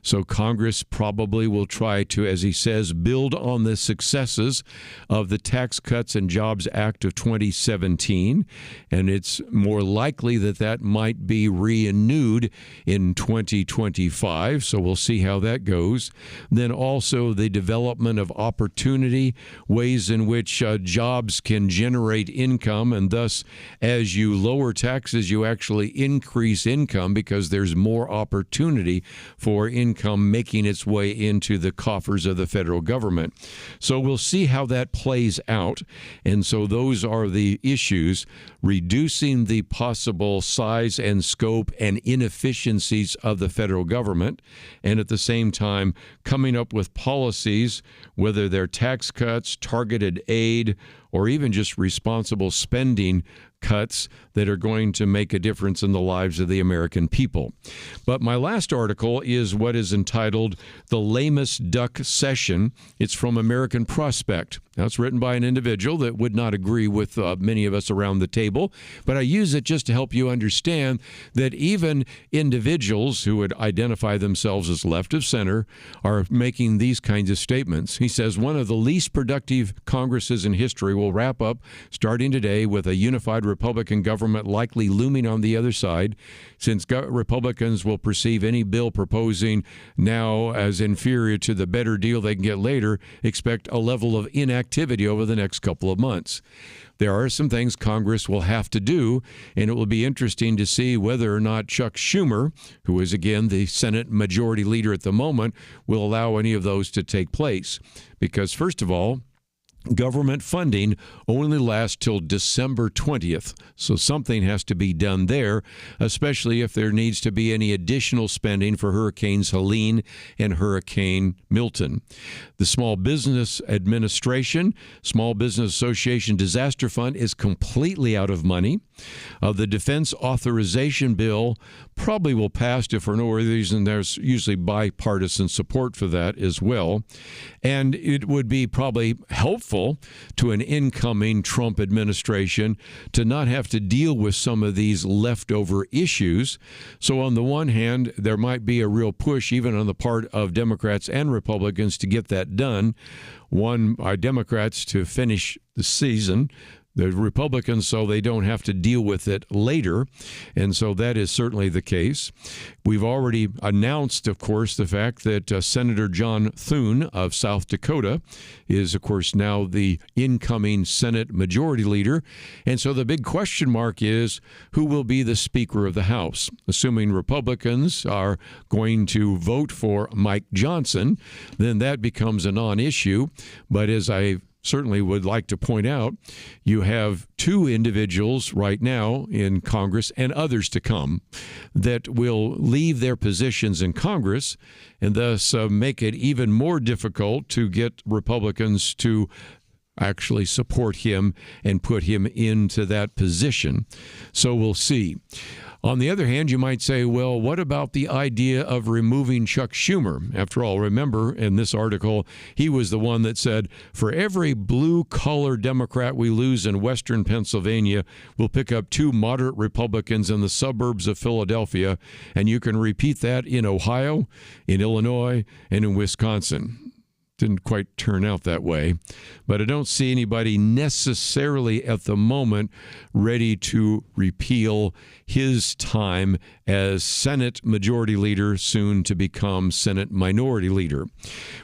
S1: So Congress probably will try to, as he says, build on the successes of the Tax Cuts and Jobs Act of 2017, and it's more likely that that might be renewed in 2025, so we'll see how that goes. Then also the development of opportunity, ways in which jobs can generate income, and thus as you lower taxes, you actually increase income because there's more opportunity for income making its way into the coffers of the federal government. So we'll see how that plays out. And so those are the issues: reducing the possible size and scope and inefficiencies of the federal government, and at the same time coming up with policies, whether they're tax cuts, targeted aid, or even just responsible spending cuts that are going to make a difference in the lives of the American people. But my last article is what is entitled The Lamest Duck Session. It's from American Prospect. Now, it's written by an individual that would not agree with many of us around the table, but I use it just to help you understand that even individuals who would identify themselves as left of center are making these kinds of statements. He says, one of the least productive Congresses in history will wrap up starting today with a unified Republican government likely looming on the other side, since Republicans will perceive any bill proposing now as inferior to the better deal they can get later. Expect a level of inactivity over the next couple of months. There are some things Congress will have to do, and it will be interesting to see whether or not Chuck Schumer, who is again the Senate Majority Leader at the moment, will allow any of those to take place. Because first of all, government funding only lasts till December 20th, so something has to be done there, especially if there needs to be any additional spending for Hurricanes Helene and Hurricane Milton. The Small Business Administration, Small Business Association Disaster Fund is completely out of money. The Defense Authorization Bill probably will pass if for no other reason. There's usually bipartisan support for that as well. And it would be probably helpful to an incoming Trump administration to not have to deal with some of these leftover issues. So on the one hand, there might be a real push even on the part of Democrats and Republicans to get that done. One, by Democrats to finish the season, the Republicans so they don't have to deal with it later. And so that is certainly the case. We've already announced, of course, the fact that Senator John Thune of South Dakota is, of course, now the incoming Senate Majority Leader. And so the big question mark is who will be the Speaker of the House? Assuming Republicans are going to vote for Mike Johnson, then that becomes a non-issue. But as I certainly would like to point out, you have two individuals right now in Congress and others to come that will leave their positions in Congress and thus make it even more difficult to get Republicans to actually support him and put him into that position. So we'll see. On the other hand, you might say, well, what about the idea of removing Chuck Schumer? After all, remember in this article, he was the one that said, for every blue-collar Democrat we lose in western Pennsylvania, we'll pick up 2 moderate Republicans in the suburbs of Philadelphia, and you can repeat that in Ohio, in Illinois, and in Wisconsin. Didn't quite turn out that way, but I don't see anybody necessarily at the moment ready to repeal his time as Senate Majority Leader, soon to become Senate Minority Leader.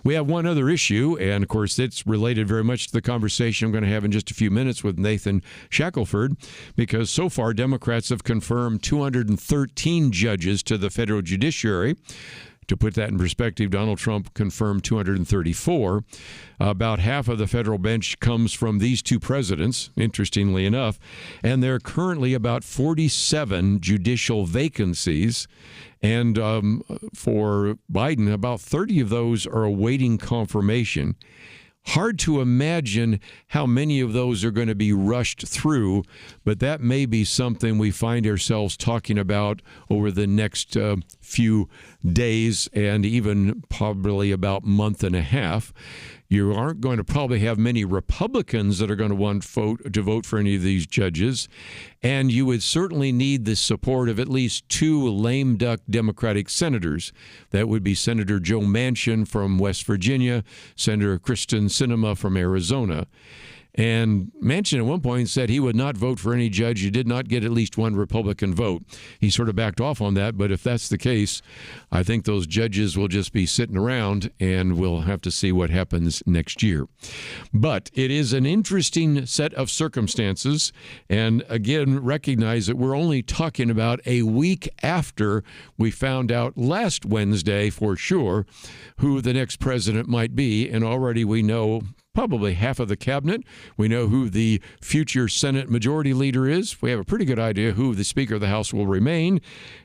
S1: We have one other issue, and of course it's related very much to the conversation I'm going to have in just a few minutes with Nathan Shackelford, because so far Democrats have confirmed 213 judges to the federal judiciary. To put that in perspective, Donald Trump confirmed 234. About half of the federal bench comes from these two presidents, interestingly enough, and there are currently about 47 judicial vacancies. And for Biden, about 30 of those are awaiting confirmation. Hard to imagine how many of those are going to be rushed through, but that may be something we find ourselves talking about over the next few days and even probably about month and a half. You aren't going to probably have many Republicans that are going to want to vote for any of these judges, and you would certainly need the support of at least 2 lame duck Democratic senators. That would be Senator Joe Manchin from West Virginia, Senator Kristen Sinema from Arizona. And Manchin at one point said he would not vote for any judge who did not get at least 1 Republican vote. He sort of backed off on that, but if that's the case, I think those judges will just be sitting around and we'll have to see what happens next year. But it is an interesting set of circumstances, and again, recognize that we're only talking about a week after we found out last Wednesday for sure who the next president might be, and already we know probably half of the cabinet. We know who the future Senate Majority Leader is. We have a pretty good idea who the Speaker of the House will remain.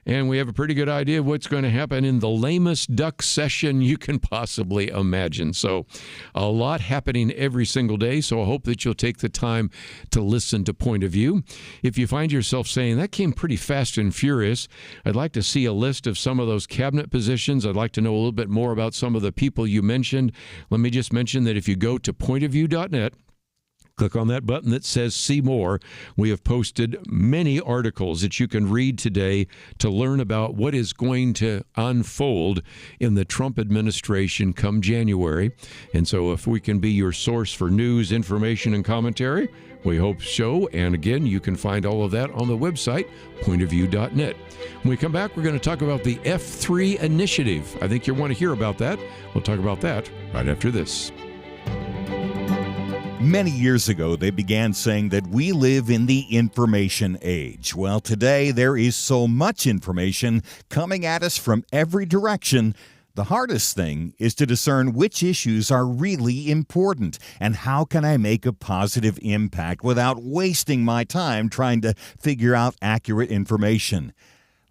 S1: And we have a pretty good idea of what's going to happen in the lamest duck session you can possibly imagine. So a lot happening every single day. So I hope that you'll take the time to listen to Point of View. If you find yourself saying, that came pretty fast and furious, I'd like to see a list of some of those cabinet positions. I'd like to know a little bit more about some of the people you mentioned. Let me just mention that if you go to pointofview.net, click on that button that says See More. We have posted many articles that you can read today to learn about what is going to unfold in the Trump administration come January. And so if we can be your source for news, information, and commentary, we hope so. And again, you can find all of that on the website, pointofview.net. When we come back, we're going to talk about the F3 initiative. I think you'll want to hear about that. We'll talk about that right after this.
S3: Many years ago, they began saying that we live in the information age. Well, today there is so much information coming at us from every direction. The hardest thing is to discern which issues are really important and how can I make a positive impact without wasting my time trying to figure out accurate information.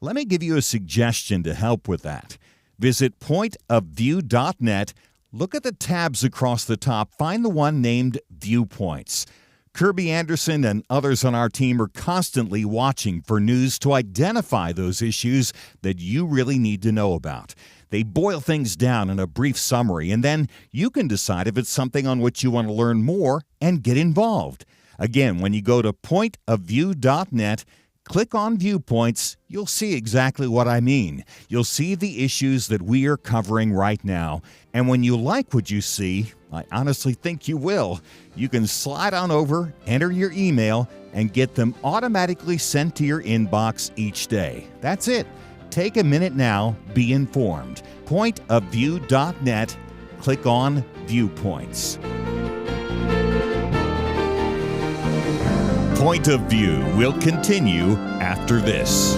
S3: Let me give you a suggestion to help with that. Visit pointofview.net. Look at the tabs across the top. Find the one named Viewpoints. Kerby Anderson and others on our team are constantly watching for news to identify those issues that you really need to know about. They boil things down in a brief summary, and then you can decide if it's something on which you want to learn more and get involved. Again, when you go to pointofview.net, Click on Viewpoints. You'll see exactly what I mean. You'll see the issues that we are covering right now. And when you like what you see, I honestly think you will, you can slide on over, enter your email, and get them automatically sent to your inbox each day. That's it. Take a minute now. Be informed. Pointofview.net. Click on Viewpoints. Point of View will continue after this.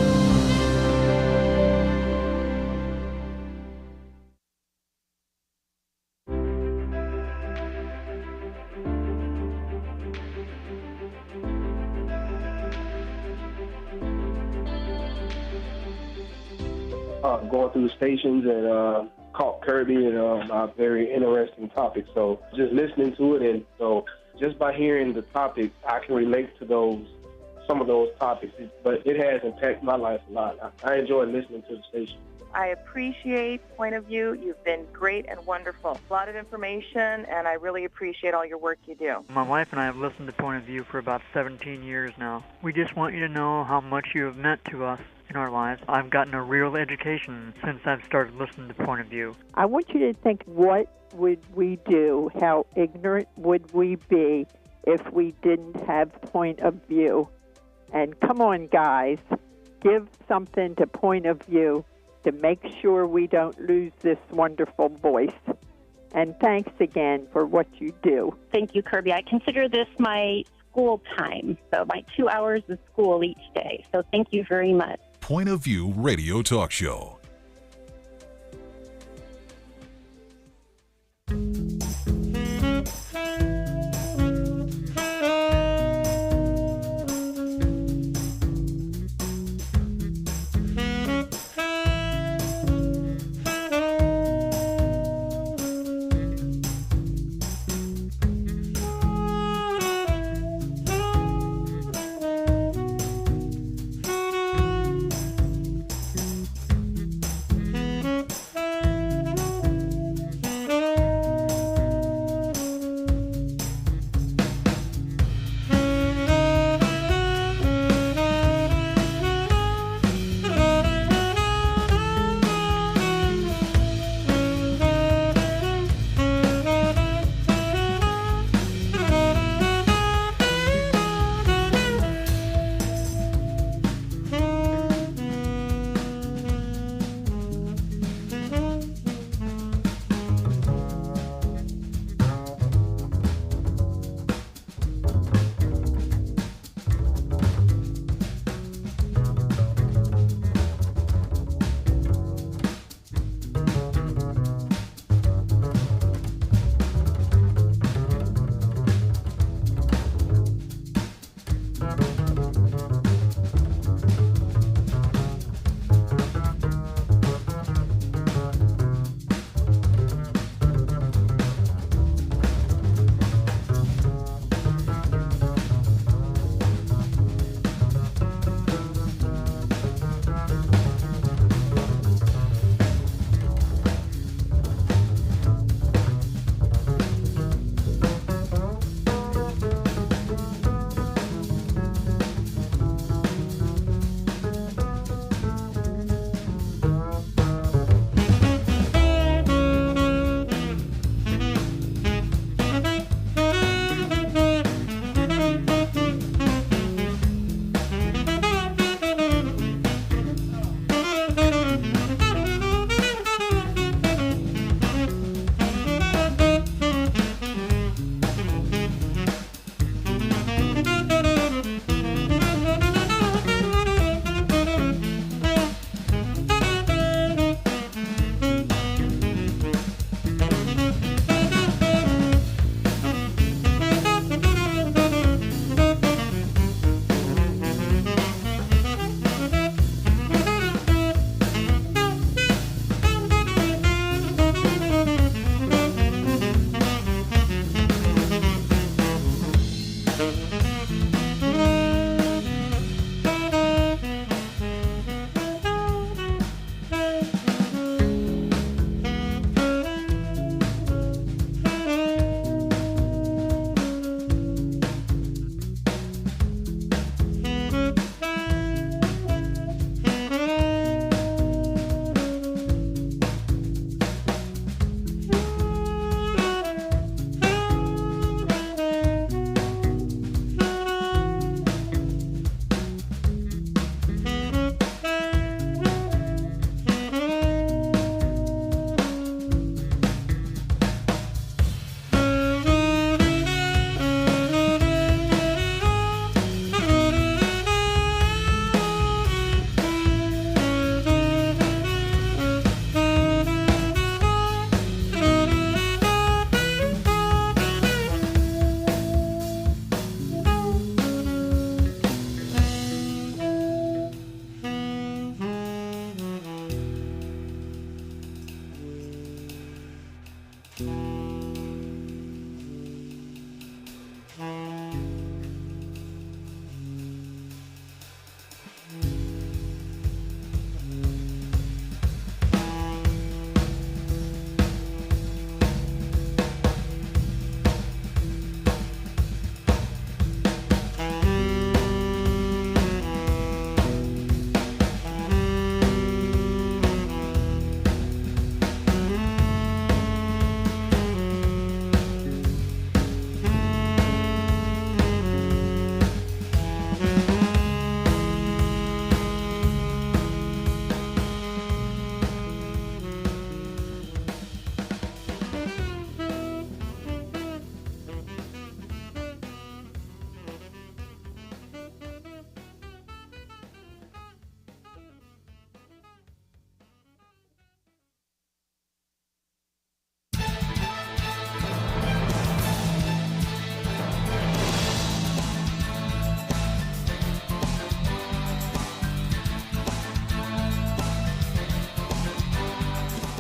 S4: Going through the stations and caught Kerby and a very interesting topic. So just listening to it, and so just by hearing the topic, I can relate to some of those topics. But it has impacted my life a lot. I enjoy listening to the station.
S5: I appreciate Point of View. You've been great and wonderful. A lot of information, and I really appreciate all your work you do.
S6: My wife and I have listened to Point of View for about 17 years now. We just want you to know how much you have meant to us in our lives. I've gotten a real education since I've started listening to Point of View.
S7: I want you to think, what would we do? How ignorant would we be if we didn't have Point of View? And come on, guys, give something to Point of View to make sure we don't lose this wonderful voice. And thanks again for what you do.
S8: Thank you, Kerby. I consider this my school time, so my 2 hours of school each day. So thank you very much.
S9: Point of View Radio Talk Show.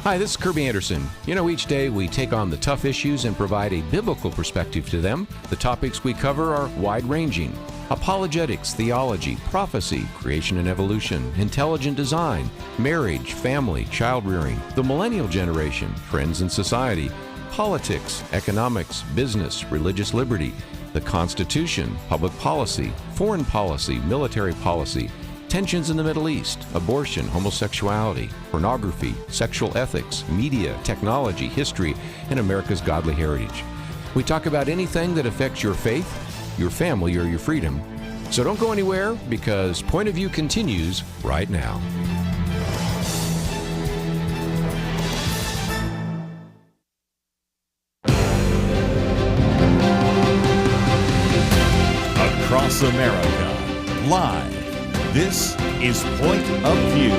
S1: Hi, this is Kerby Anderson. You know, each day we take on the tough issues and provide a biblical perspective to them. The topics we cover are wide-ranging: apologetics, theology, prophecy, creation and evolution, intelligent design, marriage, family, child-rearing, the millennial generation, trends in society, politics, economics, business, religious liberty, the Constitution, public policy, foreign policy, military policy, tensions in the Middle East, abortion, homosexuality, pornography, sexual ethics, media, technology, history, and America's godly heritage. We talk about anything that affects your faith, your family, or your freedom. So don't go anywhere, because Point of View continues right now.
S2: Across America, live. This is Point of View.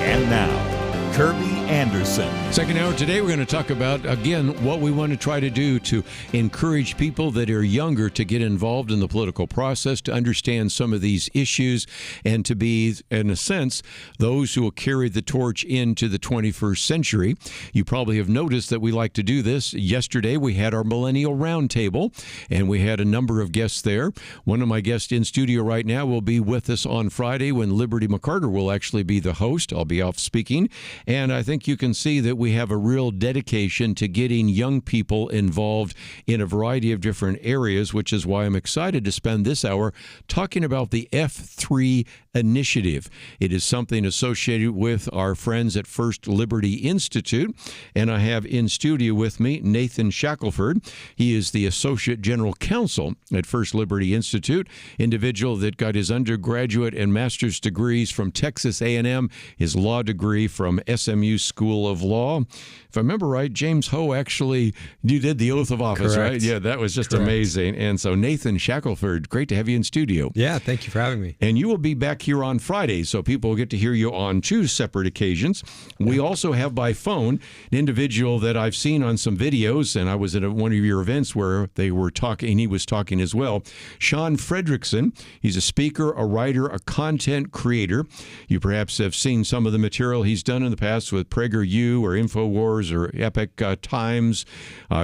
S2: And now, Kerby Anderson.
S1: Second hour today, we're going to talk about, again, what we want to try to do to encourage people that are younger to get involved in the political process, to understand some of these issues, and to be, in a sense, those who will carry the torch into the 21st century. You probably have noticed that we like to do this. Yesterday, we had our Millennial Roundtable, and we had a number of guests there. One of my guests in studio right now will be with us on Friday, when Liberty McCarter will actually be the host. I'll be off speaking, and I think you can see that we have a real dedication to getting young people involved in a variety of different areas, which is why I'm excited to spend this hour talking about the F3 Initiative. It is something associated with our friends at First Liberty Institute, and I have in studio with me Nathan Shackelford. He is the Associate General Counsel at First Liberty Institute, individual that got his undergraduate and master's degrees from Texas A&M, his law degree from SMU School of Law. If I remember right, James Ho, actually, you did the oath of office,
S10: Correct.
S1: right? Yeah, that was just
S10: Correct.
S1: Amazing. And so Nathan Shackelford, great to have you in studio.
S10: Yeah, thank you for having me.
S1: And you will be back here on Friday, so people will get to hear you on two separate occasions. We also have by phone an individual that I've seen on some videos, and I was at one of your events where they were talking, and he was talking as well. Shaun Frederickson. He's a speaker, a writer, a content creator. You perhaps have seen some of the material he's done in the past with PragerU or InfoWars or Epic Times,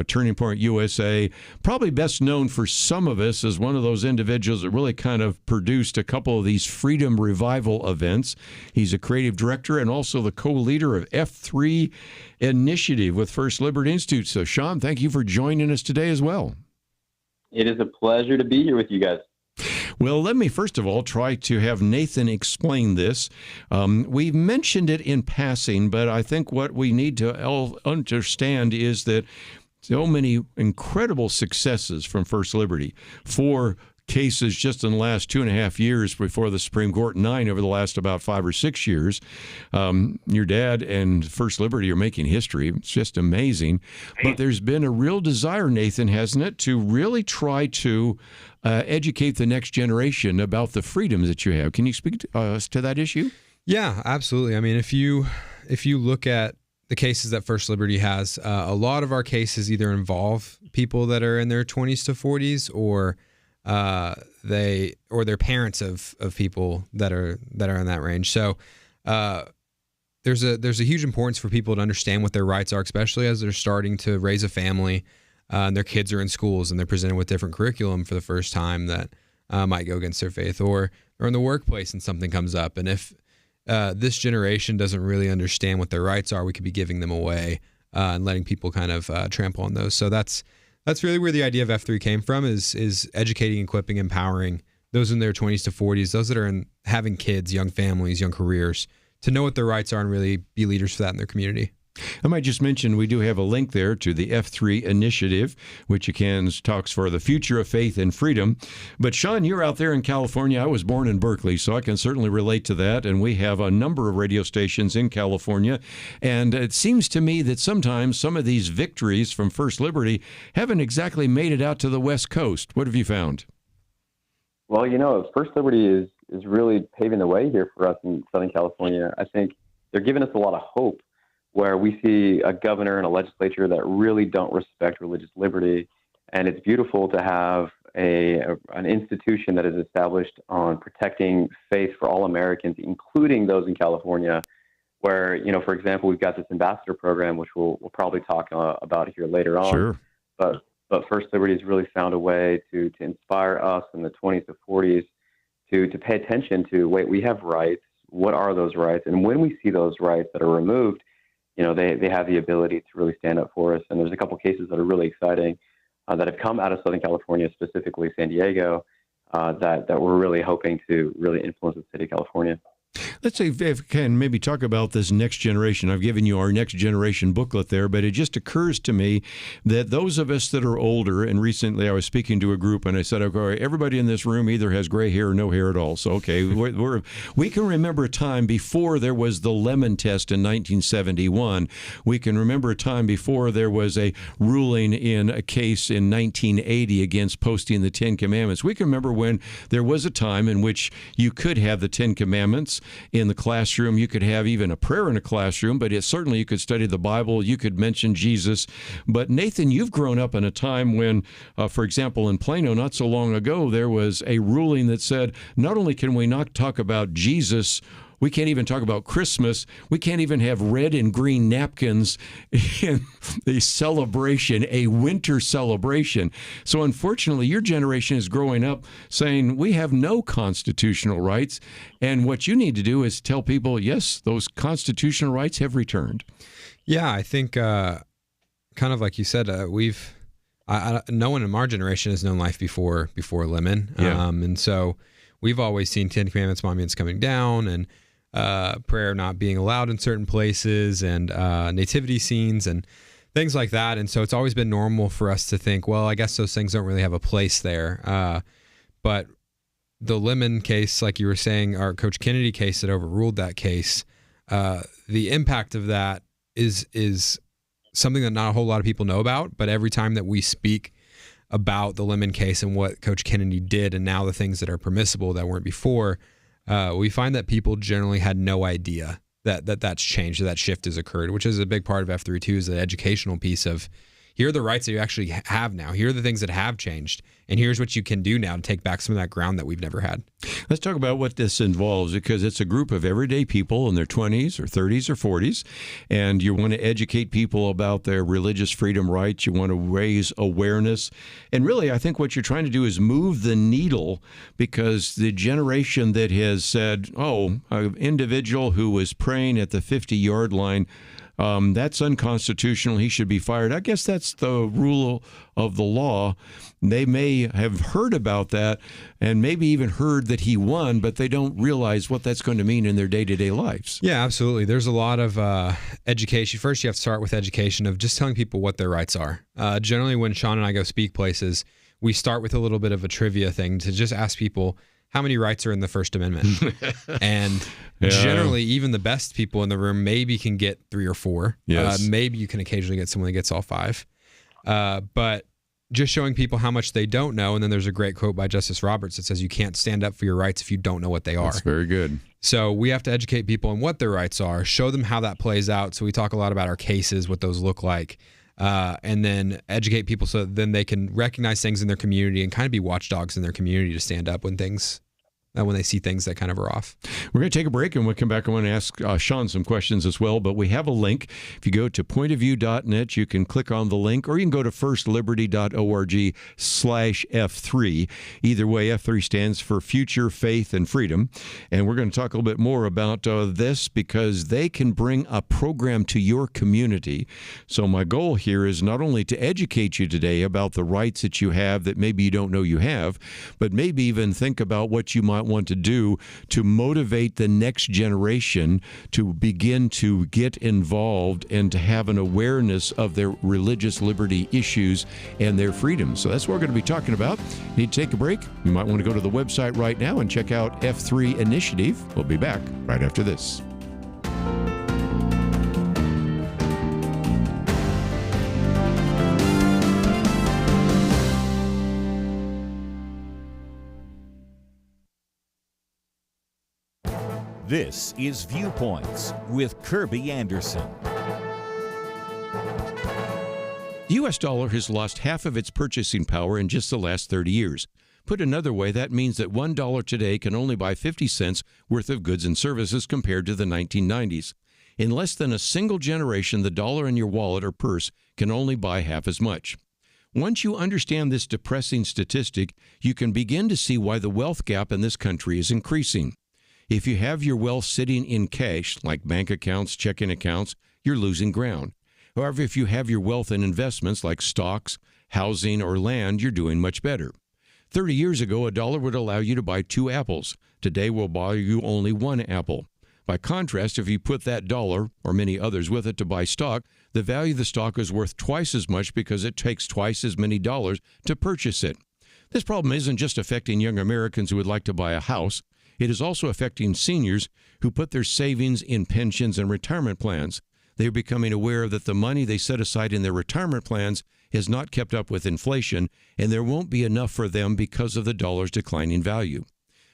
S1: Turning Point USA. Probably best known for some of us as one of those individuals that really kind of produced a couple of these Freedom Revival events. He's a creative director and also the co-leader of F3 Initiative with First Liberty Institute. So, Shaun, thank you for joining us today as well.
S11: It is a pleasure to be here with you guys.
S1: Well, let me first of all try to have Nathan explain this. We've mentioned it in passing, but I think what we need to understand is that so many incredible successes from First Liberty. 4 cases just in the last 2.5 years before the Supreme Court, 9 over the last about 5 or 6 years. Your dad and First Liberty are making history. It's just amazing. But there's been a real desire, Nathan, hasn't it, to really try to educate the next generation about the freedoms that you have. Can you speak to that issue?
S10: Yeah, absolutely. I mean, if you look at the cases that First Liberty has, a lot of our cases either involve people that are in their 20s to 40s, or they're parents of people that are in that range. So there's a huge importance for people to understand what their rights are, especially as they're starting to raise a family, and their kids are in schools and they're presented with different curriculum for the first time that might go against their faith, or in the workplace and something comes up. And if this generation doesn't really understand what their rights are, we could be giving them away and letting people kind of trample on those. So that's really where the idea of F3 came from, is educating, equipping, empowering those in their 20s to 40s, those that are having kids, young families, young careers, to know what their rights are and really be leaders for that in their community.
S1: I might just mention we do have a link there to the F3 Initiative, which again talks for the future of faith and freedom. But Shaun, you're out there in California. I was born in Berkeley, so I can certainly relate to that. And we have a number of radio stations in California. And it seems to me that sometimes some of these victories from First Liberty haven't exactly made it out to the West Coast. What have you found?
S11: Well, First Liberty is really paving the way here for us in Southern California. I think they're giving us a lot of hope, where we see a governor and a legislature that really don't respect religious liberty. And it's beautiful to have an institution that is established on protecting faith for all Americans, including those in California, where, for example, we've got this ambassador program, which we'll probably talk about here later on.
S1: Sure.
S11: But First Liberty has really found a way to inspire us in the 20s to 40s to pay attention to, wait, we have rights. What are those rights? And when we see those rights that are removed, they have the ability to really stand up for us. And there's a couple cases that are really exciting that have come out of Southern California, specifically San Diego, that we're really hoping to really influence the city of California.
S1: Let's say, if we can, maybe talk about this next generation. I've given you our next generation booklet there, but it just occurs to me that those of us that are older, and recently I was speaking to a group and I said, okay, everybody in this room either has gray hair or no hair at all. So, okay, we can remember a time before there was the lemon test in 1971. We can remember a time before there was a ruling in a case in 1980 against posting the Ten Commandments. We can remember when there was a time in which you could have the Ten Commandments in the classroom. You could have even a prayer in a classroom, but certainly you could study the Bible. You could mention Jesus. But Nathan, you've grown up in a time when, for example, in Plano, not so long ago, there was a ruling that said, not only can we not talk about Jesus, we can't even talk about Christmas. We can't even have red and green napkins in the celebration, a winter celebration. So unfortunately, your generation is growing up saying we have no constitutional rights. And what you need to do is tell people, yes, those constitutional rights have returned.
S10: Yeah, I think kind of like you said, no one in our generation has known life before lemon.
S1: Yeah.
S10: And so we've always seen Ten Commandments monuments coming down and prayer not being allowed in certain places and nativity scenes and things like that. And so it's always been normal for us to think, well, I guess those things don't really have a place there. But the Lemon case, like you were saying, our Coach Kennedy case that overruled that case, the impact of that is something that not a whole lot of people know about. But every time that we speak about the Lemon case and what Coach Kennedy did and now the things that are permissible that weren't before, we find that people generally had no idea that's changed, that shift has occurred, which is a big part of F32 is the educational piece of here are the rights that you actually have now. Here are the things that have changed. And here's what you can do now to take back some of that ground that we've never had.
S1: Let's talk about what this involves, because it's a group of everyday people in their 20s or 30s or 40s, and you want to educate people about their religious freedom rights. You want to raise awareness. And really, I think what you're trying to do is move the needle, because the generation that has said, an individual who was praying at the 50-yard line, that's unconstitutional. He should be fired. I guess that's the rule of the law. They may have heard about that and maybe even heard that he won, but they don't realize what that's going to mean in their day-to-day lives.
S10: Yeah, absolutely. There's a lot of education. First, you have to start with education of just telling people what their rights are. Generally, when Sean and I go speak places, we start with a little bit of a trivia thing to just ask people, how many rights are in the First Amendment? And generally, even the best people in the room maybe can get 3 or 4.
S1: Yes.
S10: Maybe you can occasionally get someone that gets all 5. But just showing people how much they don't know. And then there's a great quote by Justice Roberts that says, you can't stand up for your rights if you don't know what they are.
S1: That's very good.
S10: So we have to educate people on what their rights are, show them how that plays out. So we talk a lot about our cases, what those look like. And then educate people so then they can recognize things in their community and kind of be watchdogs in their community to stand up when they see things that kind of are off.
S1: We're going to take a break, and we'll come back. I want to ask Sean some questions as well, but we have a link. If you go to pointofview.net, you can click on the link, or you can go to firstliberty.org/F3. Either way, F3 stands for Future, Faith, and Freedom. And we're going to talk a little bit more about this because they can bring a program to your community. So my goal here is not only to educate you today about the rights that you have that maybe you don't know you have, but maybe even think about what you might want to do to motivate the next generation to begin to get involved and to have an awareness of their religious liberty issues and their freedoms. So that's what we're going to be talking about. Need to take a break? You might want to go to the website right now and check out F3 Initiative. We'll be back right after this.
S2: This is Viewpoints with Kerby Anderson.
S1: The U.S. dollar has lost half of its purchasing power in just the last 30 years. Put another way, that means that $1 today can only buy 50 cents worth of goods and services compared to the 1990s. In less than a single generation, the dollar in your wallet or purse can only buy half as much. Once you understand this depressing statistic, you can begin to see why the wealth gap in this country is increasing. If you have your wealth sitting in cash, like bank accounts, checking accounts, you're losing ground. However, if you have your wealth in investments like stocks, housing, or land, you're doing much better. 30 years ago, a dollar would allow you to buy 2 apples. Today, we'll buy you only 1 apple. By contrast, if you put that dollar, or many others with it, to buy stock, the value of the stock is worth twice as much because it takes twice as many dollars to purchase it. This problem isn't just affecting young Americans who would like to buy a house. It is also affecting seniors who put their savings in pensions and retirement plans. They are becoming aware that the money they set aside in their retirement plans has not kept up with inflation, and there won't be enough for them because of the dollar's declining value.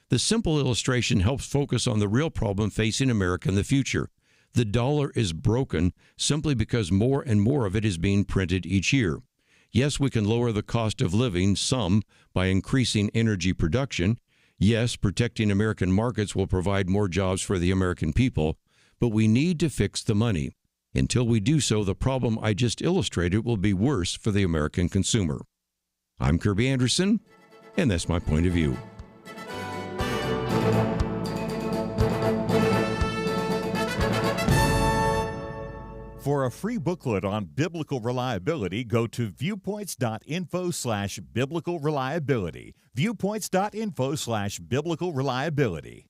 S1: The simple illustration helps focus on the real problem facing America in the future. The dollar is broken simply because more and more of it is being printed each year. Yes, we can lower the cost of living some by increasing energy production. Yes, protecting American markets will provide more jobs for the American people, but we need to fix the money. Until we do so, the problem I just illustrated will be worse for the American consumer. I'm Kerby Anderson, and that's my point of view.
S2: For a free booklet on biblical reliability, go to viewpoints.info/biblical reliability. Viewpoints.info/biblical reliability.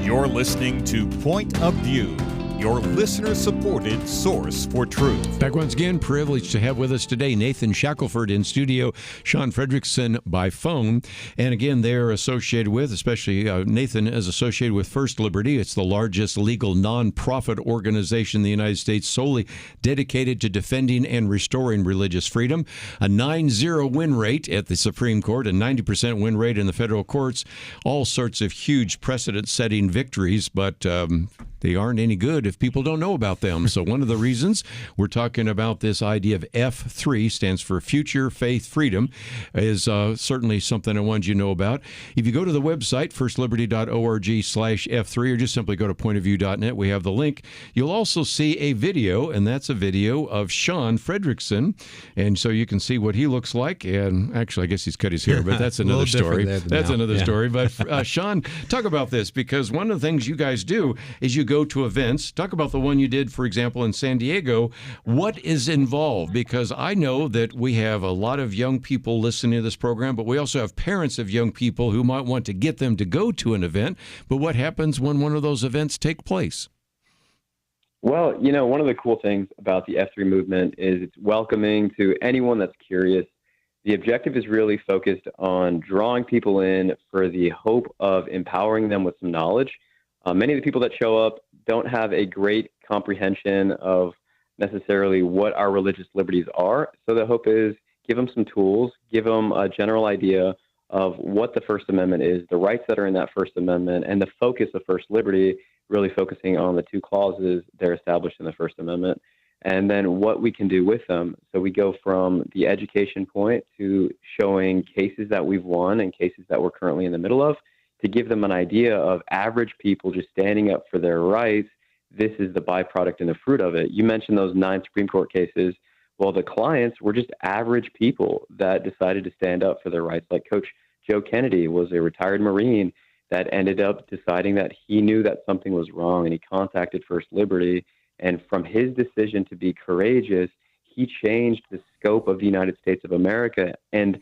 S2: You're listening to Point of View, your listener-supported source for truth.
S1: Back once again, privileged to have with us today Nathan Shackelford in studio, Shaun Frederickson by phone. And again, they're associated with, especially Nathan is associated with First Liberty. It's the largest legal nonprofit organization in the United States solely dedicated to defending and restoring religious freedom. A 9-0 win rate at the Supreme Court, a 90% win rate in the federal courts, all sorts of huge precedent-setting victories, but they aren't any good if people don't know about them. So one of the reasons we're talking about this idea of F3, stands for Future, Faith, Freedom, is certainly something I wanted you to know about. If you go to the website, firstliberty.org/F3, or just simply go to pointofview.net, we have the link. You'll also see a video, and that's a video of Shaun Frederickson. And so you can see what he looks like. And actually, I guess he's cut his hair, but that's another story. That's another story. But Shaun, talk about this, because one of the things you guys do is you go to events. Talk about the one you did, for example, in San Diego. What is involved? Because I know that we have a lot of young people listening to this program, but we also have parents of young people who might want to get them to go to an event. But what happens when one of those events take place?
S11: Well, one of the cool things about the F3 movement is it's welcoming to anyone that's curious. The objective is really focused on drawing people in for the hope of empowering them with some knowledge. Many of the people that show up don't have a great comprehension of necessarily what our religious liberties are. So the hope is give them some tools, give them a general idea of what the First Amendment is, the rights that are in that First Amendment, and the focus of First Liberty, really focusing on the 2 clauses that are established in the First Amendment, and then what we can do with them. So we go from the education point to showing cases that we've won and cases that we're currently in the middle of, to give them an idea of average people just standing up for their rights. this is the byproduct and the fruit of it. You mentioned those 9 Supreme Court cases. Well, the clients were just average people that decided to stand up for their rights. Like Coach Joe Kennedy was a retired Marine that ended up deciding that he knew that something was wrong, and he contacted First Liberty. And from his decision to be courageous, he changed the scope of the United States of America and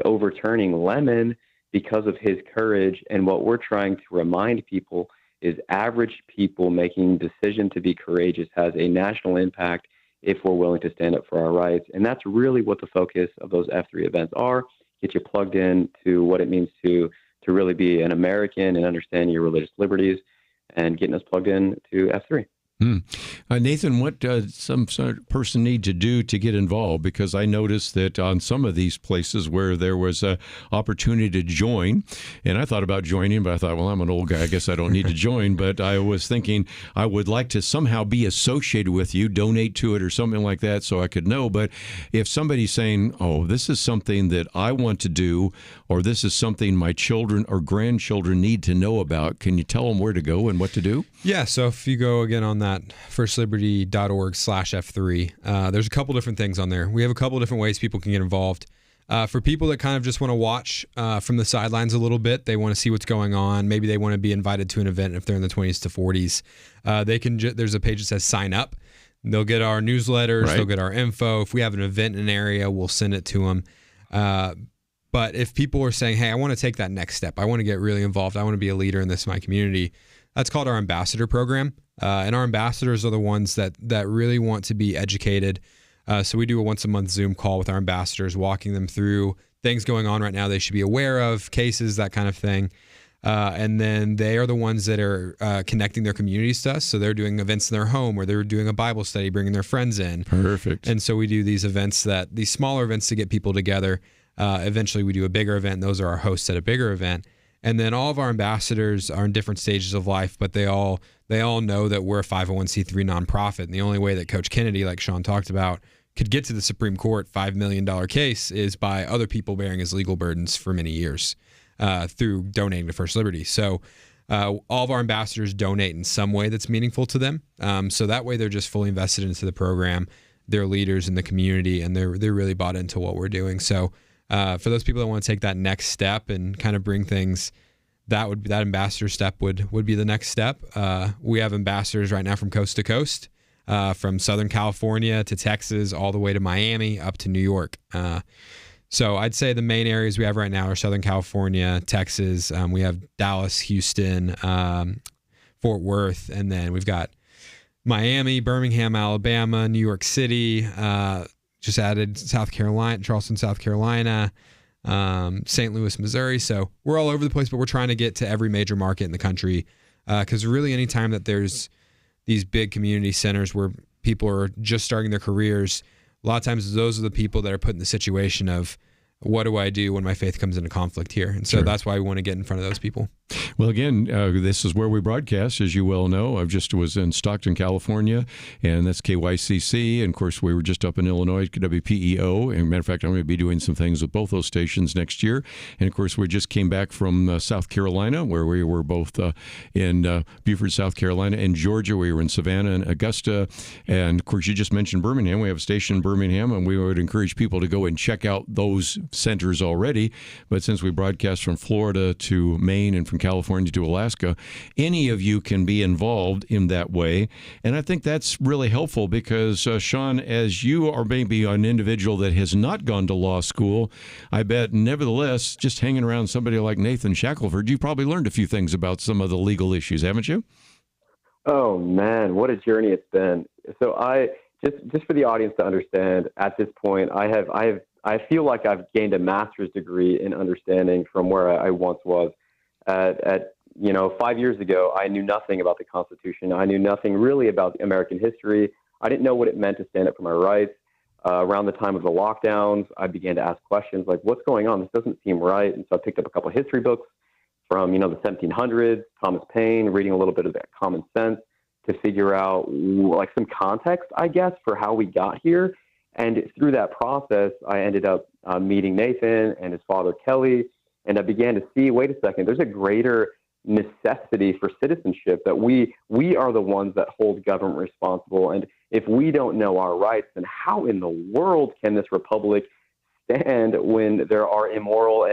S11: overturning Lemon because of his courage. And what we're trying to remind people is average people making decision to be courageous has a national impact if we're willing to stand up for our rights. And that's really what the focus of those F3 events are. Get you plugged in to what it means to really be an American and understand your religious liberties, and getting us plugged in to F3.
S1: Nathan, what does some sort of person need to do to get involved? Because I noticed that on some of these places where there was an opportunity to join, and I thought about joining, but I thought, well, I'm an old guy. I guess I don't need to join. But I was thinking I would like to somehow be associated with you, donate to it or something like that so I could know. But if somebody's saying, oh, this is something that I want to do, or this is something my children or grandchildren need to know about, can you tell them where to go and what to do?
S10: Yeah, so if you go again on that firstliberty.org/F3, there's a couple different things on there. We have a couple different ways people can get involved. For people that kind of just want to watch from the sidelines a little bit, they want to see what's going on. Maybe they want to be invited to an event if they're in the 20s to 40s. They can. There's a page that says sign up. They'll get our newsletters. Right. They'll get our info. If we have an event in an area, we'll send it to them. But if people are saying, hey, I want to take that next step, I want to get really involved, I want to be a leader in this, my community, that's called our ambassador program. And our ambassadors are the ones that really want to be educated. So we do a once-a-month Zoom call with our ambassadors, walking them through things going on right now they should be aware of, cases, that kind of thing. And then they are the ones that are connecting their communities to us. So they're doing events in their home, or they're doing a Bible study, bringing their friends in.
S1: Perfect.
S10: And so we do these events, these smaller events to get people together. Eventually we do a bigger event. Those are our hosts at a bigger event. And then all of our ambassadors are in different stages of life, but they all know that we're a 501c3 nonprofit. And the only way that Coach Kennedy, like Shaun talked about, could get to the Supreme Court $5 million case is by other people bearing his legal burdens for many years through donating to First Liberty. So all of our ambassadors donate in some way that's meaningful to them. So that way they're just fully invested into the program. They're leaders in the community, and they're really bought into what we're doing. So for those people that want to take that next step and kind of bring things, that ambassador step would be the next step. We have ambassadors right now from coast to coast, from Southern California to Texas, all the way to Miami, up to New York. So I'd say the main areas we have right now are Southern California, Texas. We have Dallas, Houston, Fort Worth, and then we've got Miami, Birmingham, Alabama, New York City. Just added South Carolina, Charleston, South Carolina, St. Louis, Missouri. So we're all over the place, but we're trying to get to every major market in the country. Because really, any time that there's these big community centers where people are just starting their careers, a lot of times those are the people that are put in the situation of, what do I do when my faith comes into conflict here? And so that's why we want to get in front of those people.
S1: Well, again, this is where we broadcast, as you well know. I just was in Stockton, California, and that's KYCC. And, of course, we were just up in Illinois, WPEO. And, matter of fact, I'm going to be doing some things with both those stations next year. And, of course, we just came back from South Carolina, where we were both in Beaufort, South Carolina, and Georgia. We were in Savannah and Augusta. And, of course, you just mentioned Birmingham. We have a station in Birmingham, and we would encourage people to go and check out those centers already. But since we broadcast from Florida to Maine and from California to Alaska, any of you can be involved in that way. And I think that's really helpful because, Shaun, as you are maybe an individual that has not gone to law school, I bet nevertheless, just hanging around somebody like Nathan Shackelford, you probably learned a few things about some of the legal issues, haven't you?
S11: Oh, man, what a journey it's been. So just for the audience to understand, at this point, I feel like I've gained a master's degree in understanding from where I once was. At 5 years ago, I knew nothing about the Constitution. I knew nothing really about American history. I didn't know what it meant to stand up for my rights. Around the time of the lockdowns, I began to ask questions like, what's going on? This doesn't seem right. And so I picked up a couple of history books from, the 1700s, Thomas Paine, reading a little bit of that Common Sense to figure out like some context, I guess, for how we got here. And through that process, I ended up meeting Nathan and his father, Kelly, and I began to see, wait a second, there's a greater necessity for citizenship, that we are the ones that hold government responsible. And if we don't know our rights, then how in the world can this republic stand when there are immoral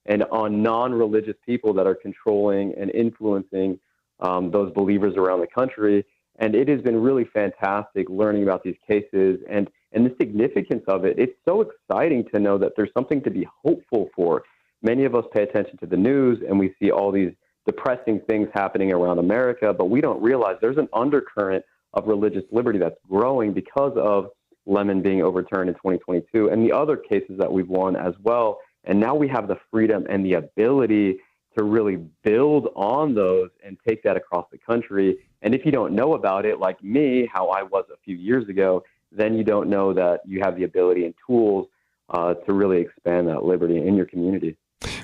S11: and on non-religious people that are controlling and influencing those believers around the country? And it has been really fantastic learning about these cases and the significance of it. It's so exciting to know that there's something to be hopeful for. Many of us pay attention to the news and we see all these depressing things happening around America, but we don't realize there's an undercurrent of religious liberty that's growing because of Lemon being overturned in 2022 and the other cases that we've won as well. And now we have the freedom and the ability to really build on those and take that across the country. And if you don't know about it, like me, how I was a few years ago, then you don't know that you have the ability and tools to really expand that liberty in your community.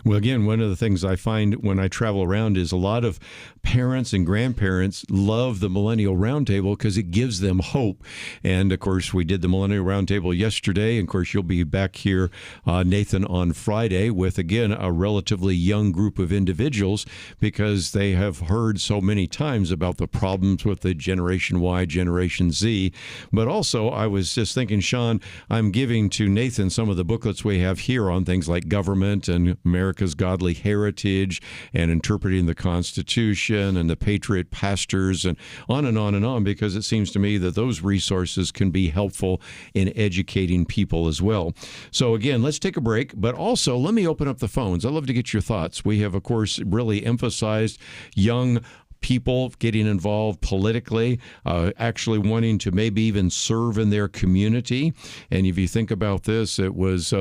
S1: Well, again, one of the things I find when I travel around is a lot of parents and grandparents love the Millennial Roundtable because it gives them hope. And, of course, we did the Millennial Roundtable yesterday. And, of course, you'll be back here, Nathan, on Friday with, again, a relatively young group of individuals because they have heard so many times about the problems with the Generation Y, Generation Z. But also, I was just thinking, Shaun, I'm giving to Nathan some of the booklets we have here on things like government and America's godly heritage and interpreting the Constitution and the Patriot Pastors and on and on and on, because it seems to me that those resources can be helpful in educating people as well. So again, let's take a break, but also let me open up the phones. I'd love to get your thoughts. We have, of course, really emphasized young people getting involved politically, actually wanting to maybe even serve in their community. And if you think about this, it was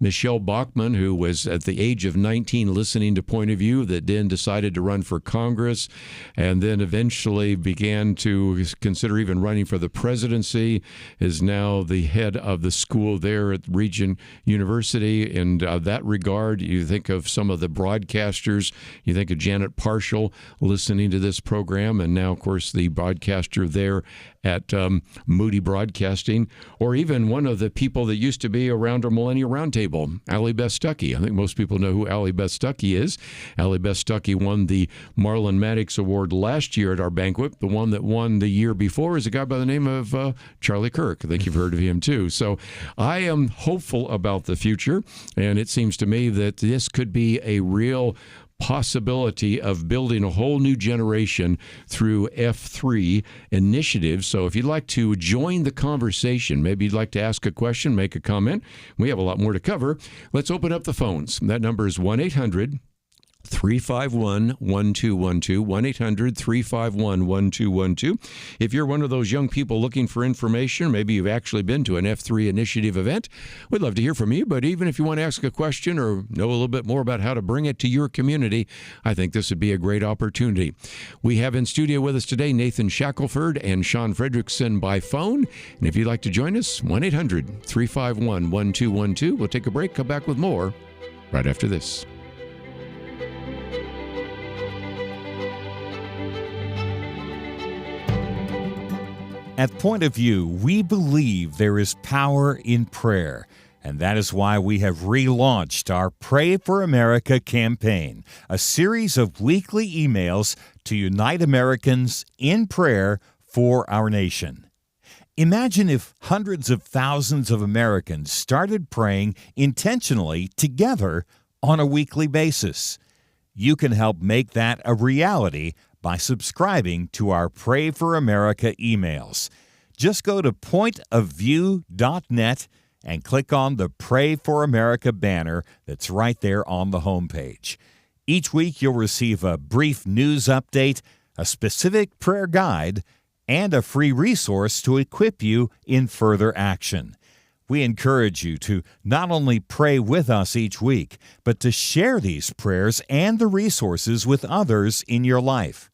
S1: Michelle Bachmann, who was at the age of 19 listening to Point of View, that then decided to run for Congress and then eventually began to consider even running for the presidency, is now the head of the school there at Regent University. In that regard, you think of some of the broadcasters, you think of Janet Parshall listening to this program, and now, of course, the broadcaster there at Moody Broadcasting, or even one of the people that used to be around our Millennial Roundtable, Allie Beth Stuckey. I think most people know who Allie Beth Stuckey is. Allie Beth Stuckey won the Marlon Maddox Award last year at our banquet. The one that won the year before is a guy by the name of Charlie Kirk. I think you've heard of him too. So I am hopeful about the future, and it seems to me that this could be a real possibility of building a whole new generation through F3 initiatives. So if you'd like to join the conversation, maybe you'd like to ask a question, make a comment, we have a lot more to cover. Let's open up the phones. That number is 1-800-351-1212, 1-800-351-1212. If you're one of those young people looking for information, maybe you've actually been to an F3 initiative event, we'd love to hear from you. But even if you want to ask a question or know a little bit more about how to bring it to your community, I think this would be a great opportunity. We have in studio with us today Nathan Shackelford and Shaun Frederickson by phone. And if you'd like to join us, 1-800-351-1212. We'll take a break, come back with more right after this.
S3: At Point of View, we believe there is power in prayer, and that is why we have relaunched our Pray for America campaign, a series of weekly emails to unite Americans in prayer for our nation. Imagine if hundreds of thousands of Americans started praying intentionally together on a weekly basis. You can help make that a reality by subscribing to our Pray for America emails. Just go to pointofview.net and click on the Pray for America banner that's right there on the homepage. Each week you'll receive a brief news update, a specific prayer guide, and a free resource to equip you in further action. We encourage you to not only pray with us each week, but to share these prayers and the resources with others in your life.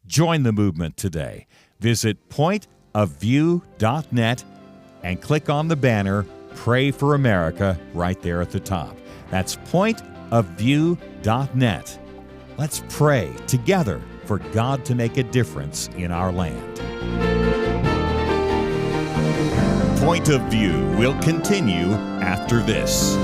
S3: Join the movement today. Visit pointofview.net and click on the banner Pray for America right there at the top. That's pointofview.net. Let's pray together for God to make a difference in our land.
S2: Point of View will continue after this.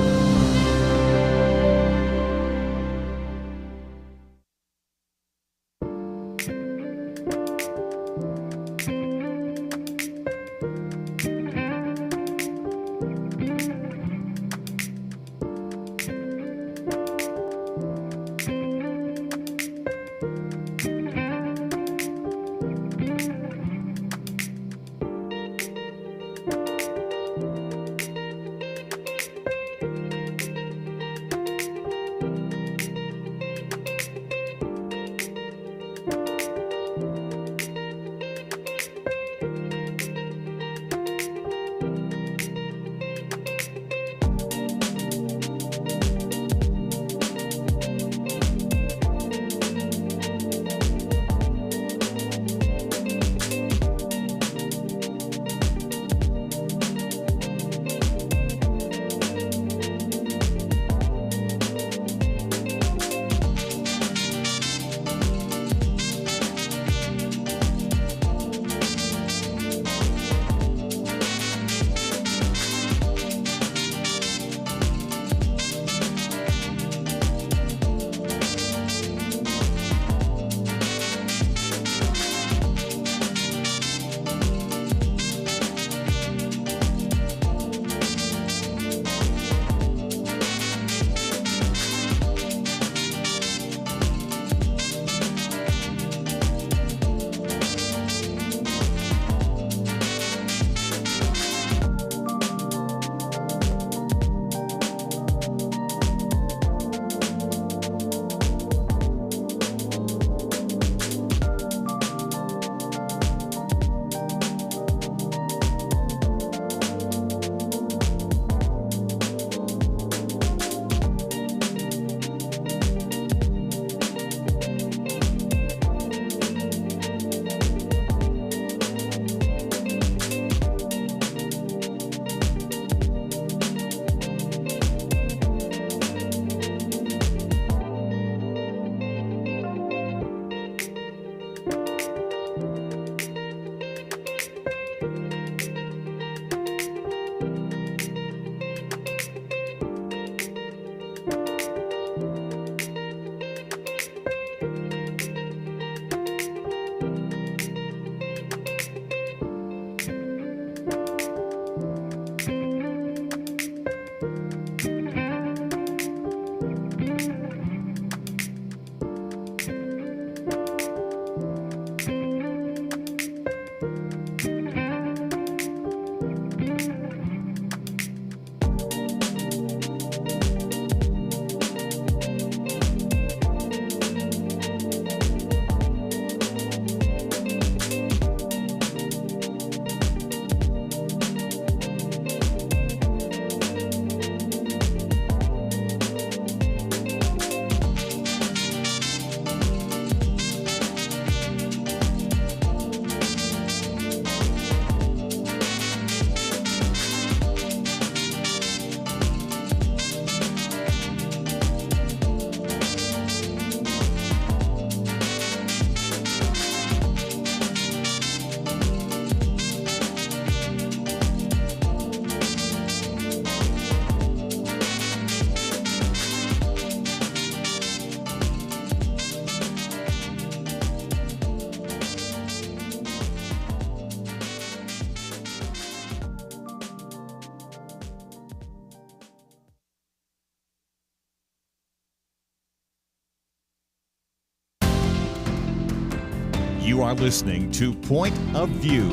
S2: You are listening to Point of View.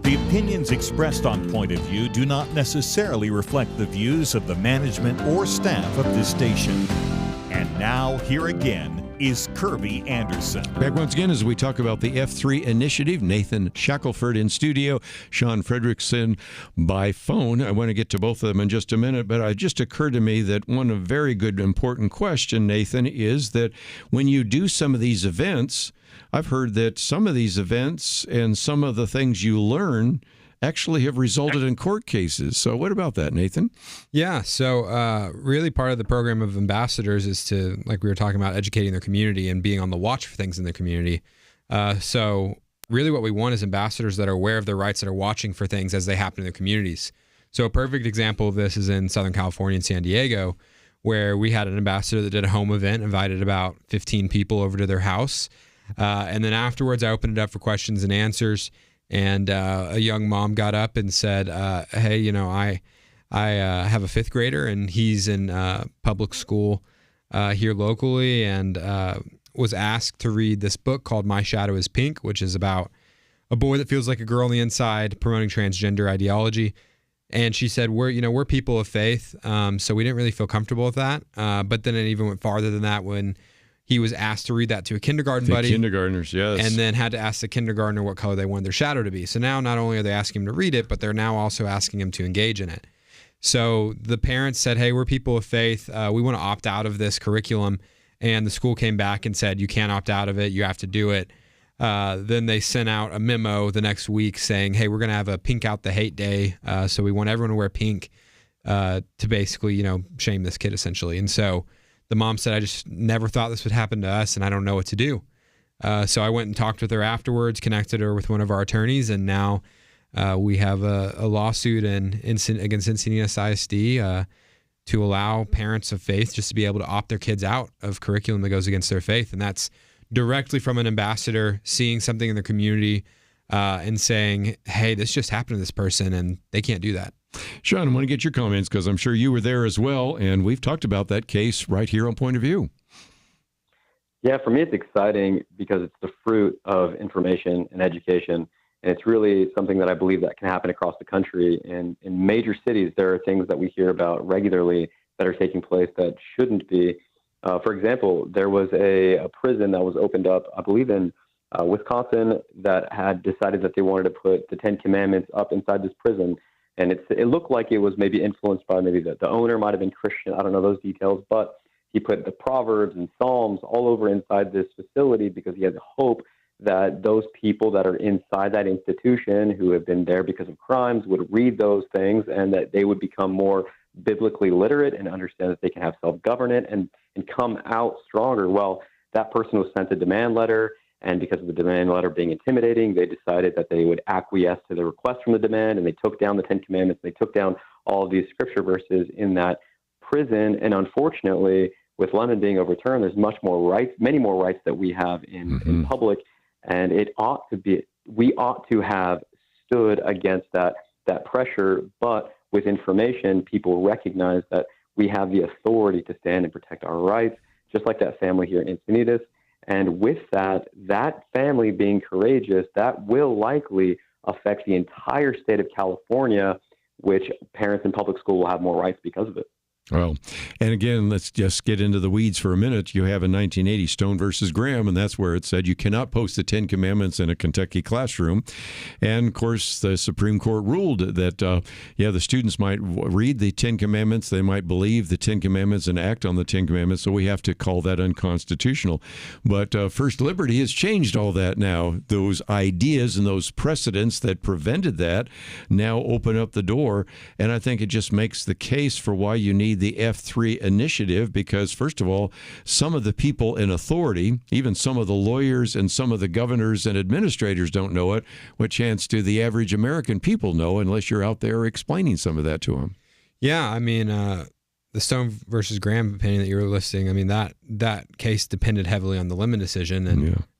S2: The opinions expressed on Point of View do not necessarily reflect the views of the management or staff of this station. And now, here again is Kerby Anderson.
S1: Back once again as we talk about the F3 initiative. Nathan Shackelford in studio, Shaun Frederickson by phone. I want to get to both of them in just a minute, but it just occurred to me that one very good important question, Nathan, is that when you do some of these events, I've heard that some of these events and some of the things you learn actually have resulted in court cases. So what about that, Nathan?
S10: Yeah, so really part of the program of ambassadors is to, like we were talking about, educating their community and being on the watch for things in their community. So really what we want is ambassadors that are aware of their rights, that are watching for things as they happen in their communities. So a perfect example of this is in Southern California and San Diego, where we had an ambassador that did a home event, invited about 15 people over to their house. And then afterwards, I opened it up for questions and answers. And a young mom got up and said, hey, you know, I have a fifth grader and he's in public school here locally, and was asked to read this book called My Shadow is Pink, which is about a boy that feels like a girl on the inside promoting transgender ideology. And she said, we're people of faith, so we didn't really feel comfortable with that. But then it even went farther than that when he was asked to read that to a kindergarten buddy.
S1: Kindergartners, yes.
S10: And then had to ask the kindergartner what color they wanted their shadow to be. So now not only are they asking him to read it, but they're now also asking him to engage in it. So the parents said, hey, we're people of faith. We want to opt out of this curriculum. And the school came back and said, you can't opt out of it. You have to do it. Then they sent out a memo the next week saying, hey, we're going to have a Pink Out the Hate Day. So we want everyone to wear pink to basically, shame this kid essentially. And so the mom said, I just never thought this would happen to us, and I don't know what to do. So I went and talked with her afterwards, connected her with one of our attorneys, and now we have a lawsuit against Encinitas ISD to allow parents of faith just to be able to opt their kids out of curriculum that goes against their faith. And that's directly from an ambassador seeing something in their community and saying, hey, this just happened to this person, and they can't do that.
S1: Shaun, I want to get your comments because I'm sure you were there as well, and we've talked about that case right here on Point of View.
S11: Yeah, for me it's exciting because it's the fruit of information and education, and it's really something that I believe that can happen across the country. And in major cities, there are things that we hear about regularly that are taking place that shouldn't be. For example, there was a prison that was opened up, I believe in Wisconsin, that had decided that they wanted to put the 10 Commandments up inside this prison. And it looked like it was maybe influenced by maybe the owner might have been Christian. I don't know those details, but he put the Proverbs and Psalms all over inside this facility because he had hope that those people that are inside that institution who have been there because of crimes would read those things and that they would become more biblically literate and understand that they can have self-governance and come out stronger. Well, that person was sent a demand letter. And because of the demand letter being intimidating, they decided that they would acquiesce to the request from the demand, and they took down the 10 Commandments. They took down all of these scripture verses in that prison. And unfortunately, with London being overturned, there's many more rights that we have in public. And we ought to have stood against that pressure. But with information, people recognize that we have the authority to stand and protect our rights, just like that family here in Initative. And with that family being courageous, that will likely affect the entire state of California, which parents in public school will have more rights because of it.
S1: Well, and again, let's just get into the weeds for a minute. You have in 1980 Stone versus Graham, and that's where it said you cannot post the 10 Commandments in a Kentucky classroom. And, of course, the Supreme Court ruled that, the students might read the 10 Commandments, they might believe the 10 Commandments and act on the 10 Commandments, so we have to call that unconstitutional. But First Liberty has changed all that now. Those ideas and those precedents that prevented that now open up the door, and I think it just makes the case for why you need the F3 initiative, because first of all, some of the people in authority, even some of the lawyers and some of the governors and administrators don't know it. What chance do the average American people know unless you're out there explaining some of that to them?
S10: Yeah, I mean, the Stone versus Graham opinion that you were listing, I mean, that case depended heavily on the Lemon decision.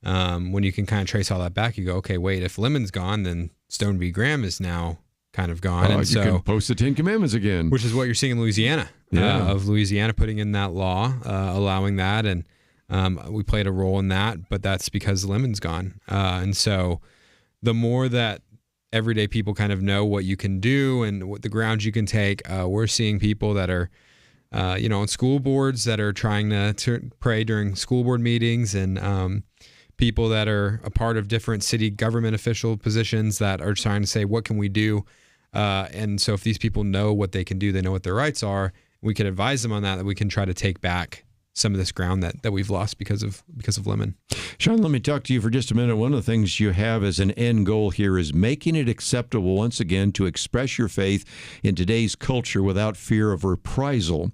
S10: And when you can kind of trace all that back, you go, okay, wait, if Lemon's gone, then Stone v. Graham is now kind of gone. And
S1: you can post the 10 Commandments again.
S10: Which is what you're seeing in Louisiana, of Louisiana putting in that law, allowing that. And We played a role in that, but that's because Lemon's gone. And so the more that everyday people kind of know what you can do and what the grounds you can take, we're seeing people that are, on school boards that are trying to pray during school board meetings, and people that are a part of different city government official positions that are trying to say, what can we do? And so if these people know what they can do, they know what their rights are, we can advise them on that we can try to take back some of this ground that we've lost because of Lemon.
S1: Shaun, let me talk to you for just a minute. One of the things you have as an end goal here is making it acceptable once again to express your faith in today's culture without fear of reprisal.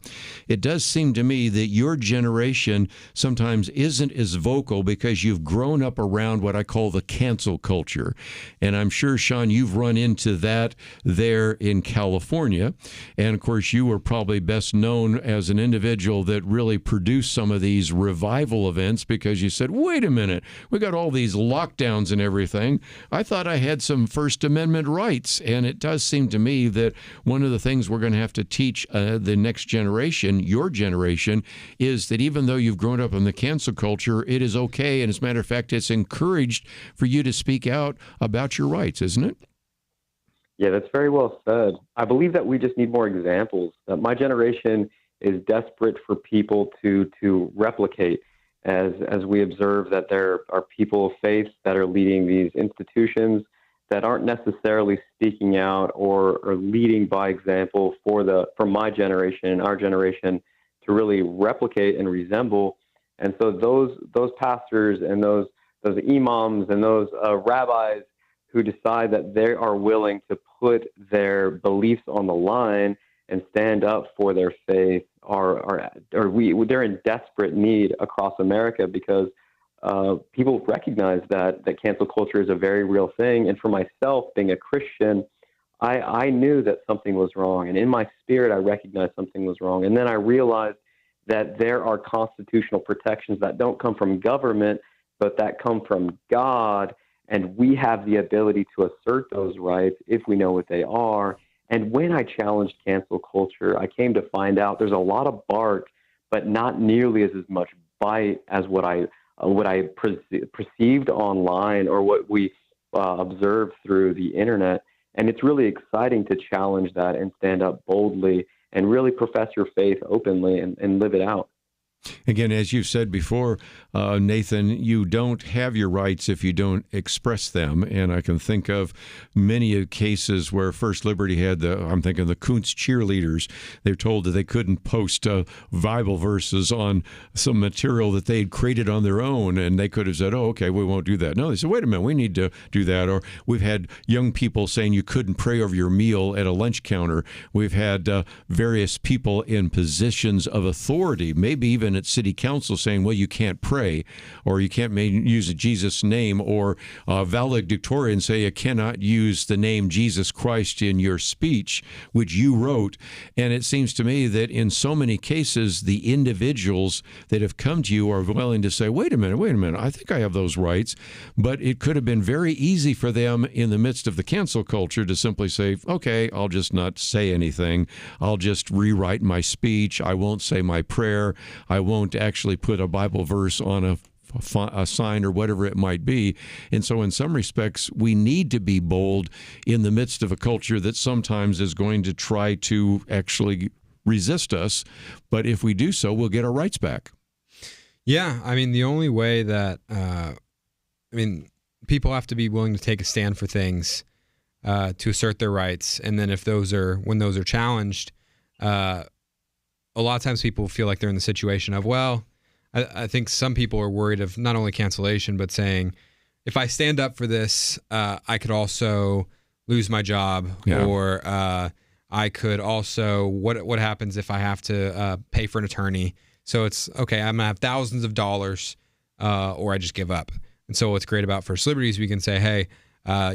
S1: It does seem to me that your generation sometimes isn't as vocal because you've grown up around what I call the cancel culture. And I'm sure, Shaun, you've run into that there in California. And of course, you were probably best known as an individual that really produced some of these revival events because you said, wait a minute, we got all these lockdowns and everything. I thought I had some First Amendment rights. And it does seem to me that one of the things we're going to have to teach the next generation, your generation, is that even though you've grown up in the cancel culture, it is okay. And as a matter of fact, it's encouraged for you to speak out about your rights, isn't it?
S11: Yeah, that's very well said. I believe that we just need more examples. My generation is desperate for people to replicate, as we observe that there are people of faith that are leading these institutions that aren't necessarily speaking out or leading by example for my generation and our generation to really replicate and resemble. And so those pastors and those imams and those rabbis who decide that they are willing to put their beliefs on the line and stand up for their faith they're in desperate need across America because people recognize that cancel culture is a very real thing. And for myself, being a Christian, I knew that something was wrong. And in my spirit, I recognized something was wrong. And then I realized that there are constitutional protections that don't come from government, but that come from God. And we have the ability to assert those rights if we know what they are. And when I challenged cancel culture, I came to find out there's a lot of bark, but not nearly as much bite as what I perceived online or what we observed through the internet. And it's really exciting to challenge that and stand up boldly and really profess your faith openly and live it out.
S1: Again, as you've said before, Nathan, you don't have your rights if you don't express them. And I can think of many cases where First Liberty had I'm thinking the Kuntz cheerleaders. They're told that they couldn't post Bible verses on some material that they had created on their own. And they could have said, oh, okay, we won't do that. No, they said, wait a minute, we need to do that. Or we've had young people saying you couldn't pray over your meal at a lunch counter. We've had various people in positions of authority, maybe even at city council, saying, well, you can't pray, or you can't use a Jesus name, or valedictorian say you cannot use the name Jesus Christ in your speech, which you wrote. And it seems to me that in so many cases, the individuals that have come to you are willing to say, wait a minute, I think I have those rights. But it could have been very easy for them in the midst of the cancel culture to simply say, okay, I'll just not say anything. I'll just rewrite my speech. I won't say my prayer. I won't actually put a Bible verse on a sign or whatever it might be. And so in some respects, we need to be bold in the midst of a culture that sometimes is going to try to actually resist us. But if we do so, we'll get our rights back.
S10: Yeah, I mean, the only way that, people have to be willing to take a stand for things to assert their rights. And then when those are challenged, a lot of times people feel like they're in the situation of, well, I think some people are worried of not only cancellation, but saying, if I stand up for this, I could also lose my job, or I could also, what happens if I have to pay for an attorney? So it's, okay, I'm going to have thousands of dollars, or I just give up. And so what's great about First Liberty is we can say, hey,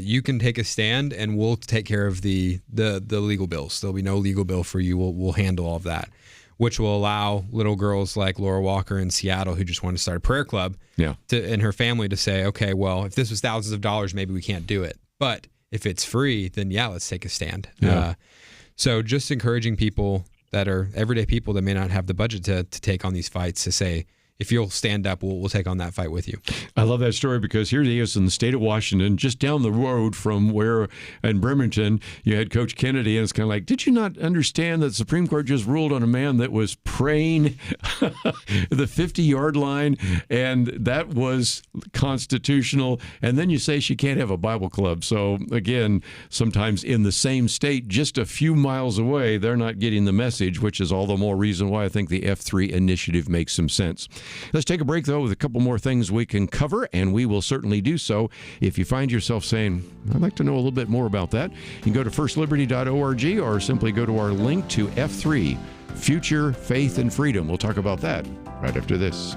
S10: you can take a stand and we'll take care of the legal bills. There'll be no legal bill for you. We'll handle all of that, which will allow little girls like Laura Walker in Seattle, who just wanted to start a prayer club, and her family to say, okay, well, if this was thousands of dollars, maybe we can't do it. But if it's free, then let's take a stand. Yeah. So just encouraging people that are everyday people that may not have the budget to take on these fights to say, if you'll stand up, we'll take on that fight with you.
S1: I love that story because here he is in the state of Washington, just down the road from where in Bremerton you had Coach Kennedy, and it's kind of like, did you not understand that the Supreme Court just ruled on a man that was praying the 50-yard line, and that was constitutional? And then you say she can't have a Bible club. So again, sometimes in the same state, just a few miles away, they're not getting the message, which is all the more reason why I think the F3 initiative makes some sense. Let's take a break, though, with a couple more things we can cover, and we will certainly do so. If you find yourself saying, I'd like to know a little bit more about that, you can go to firstliberty.org or simply go to our link to F3, Future, Faith, and Freedom. We'll talk about that right after this.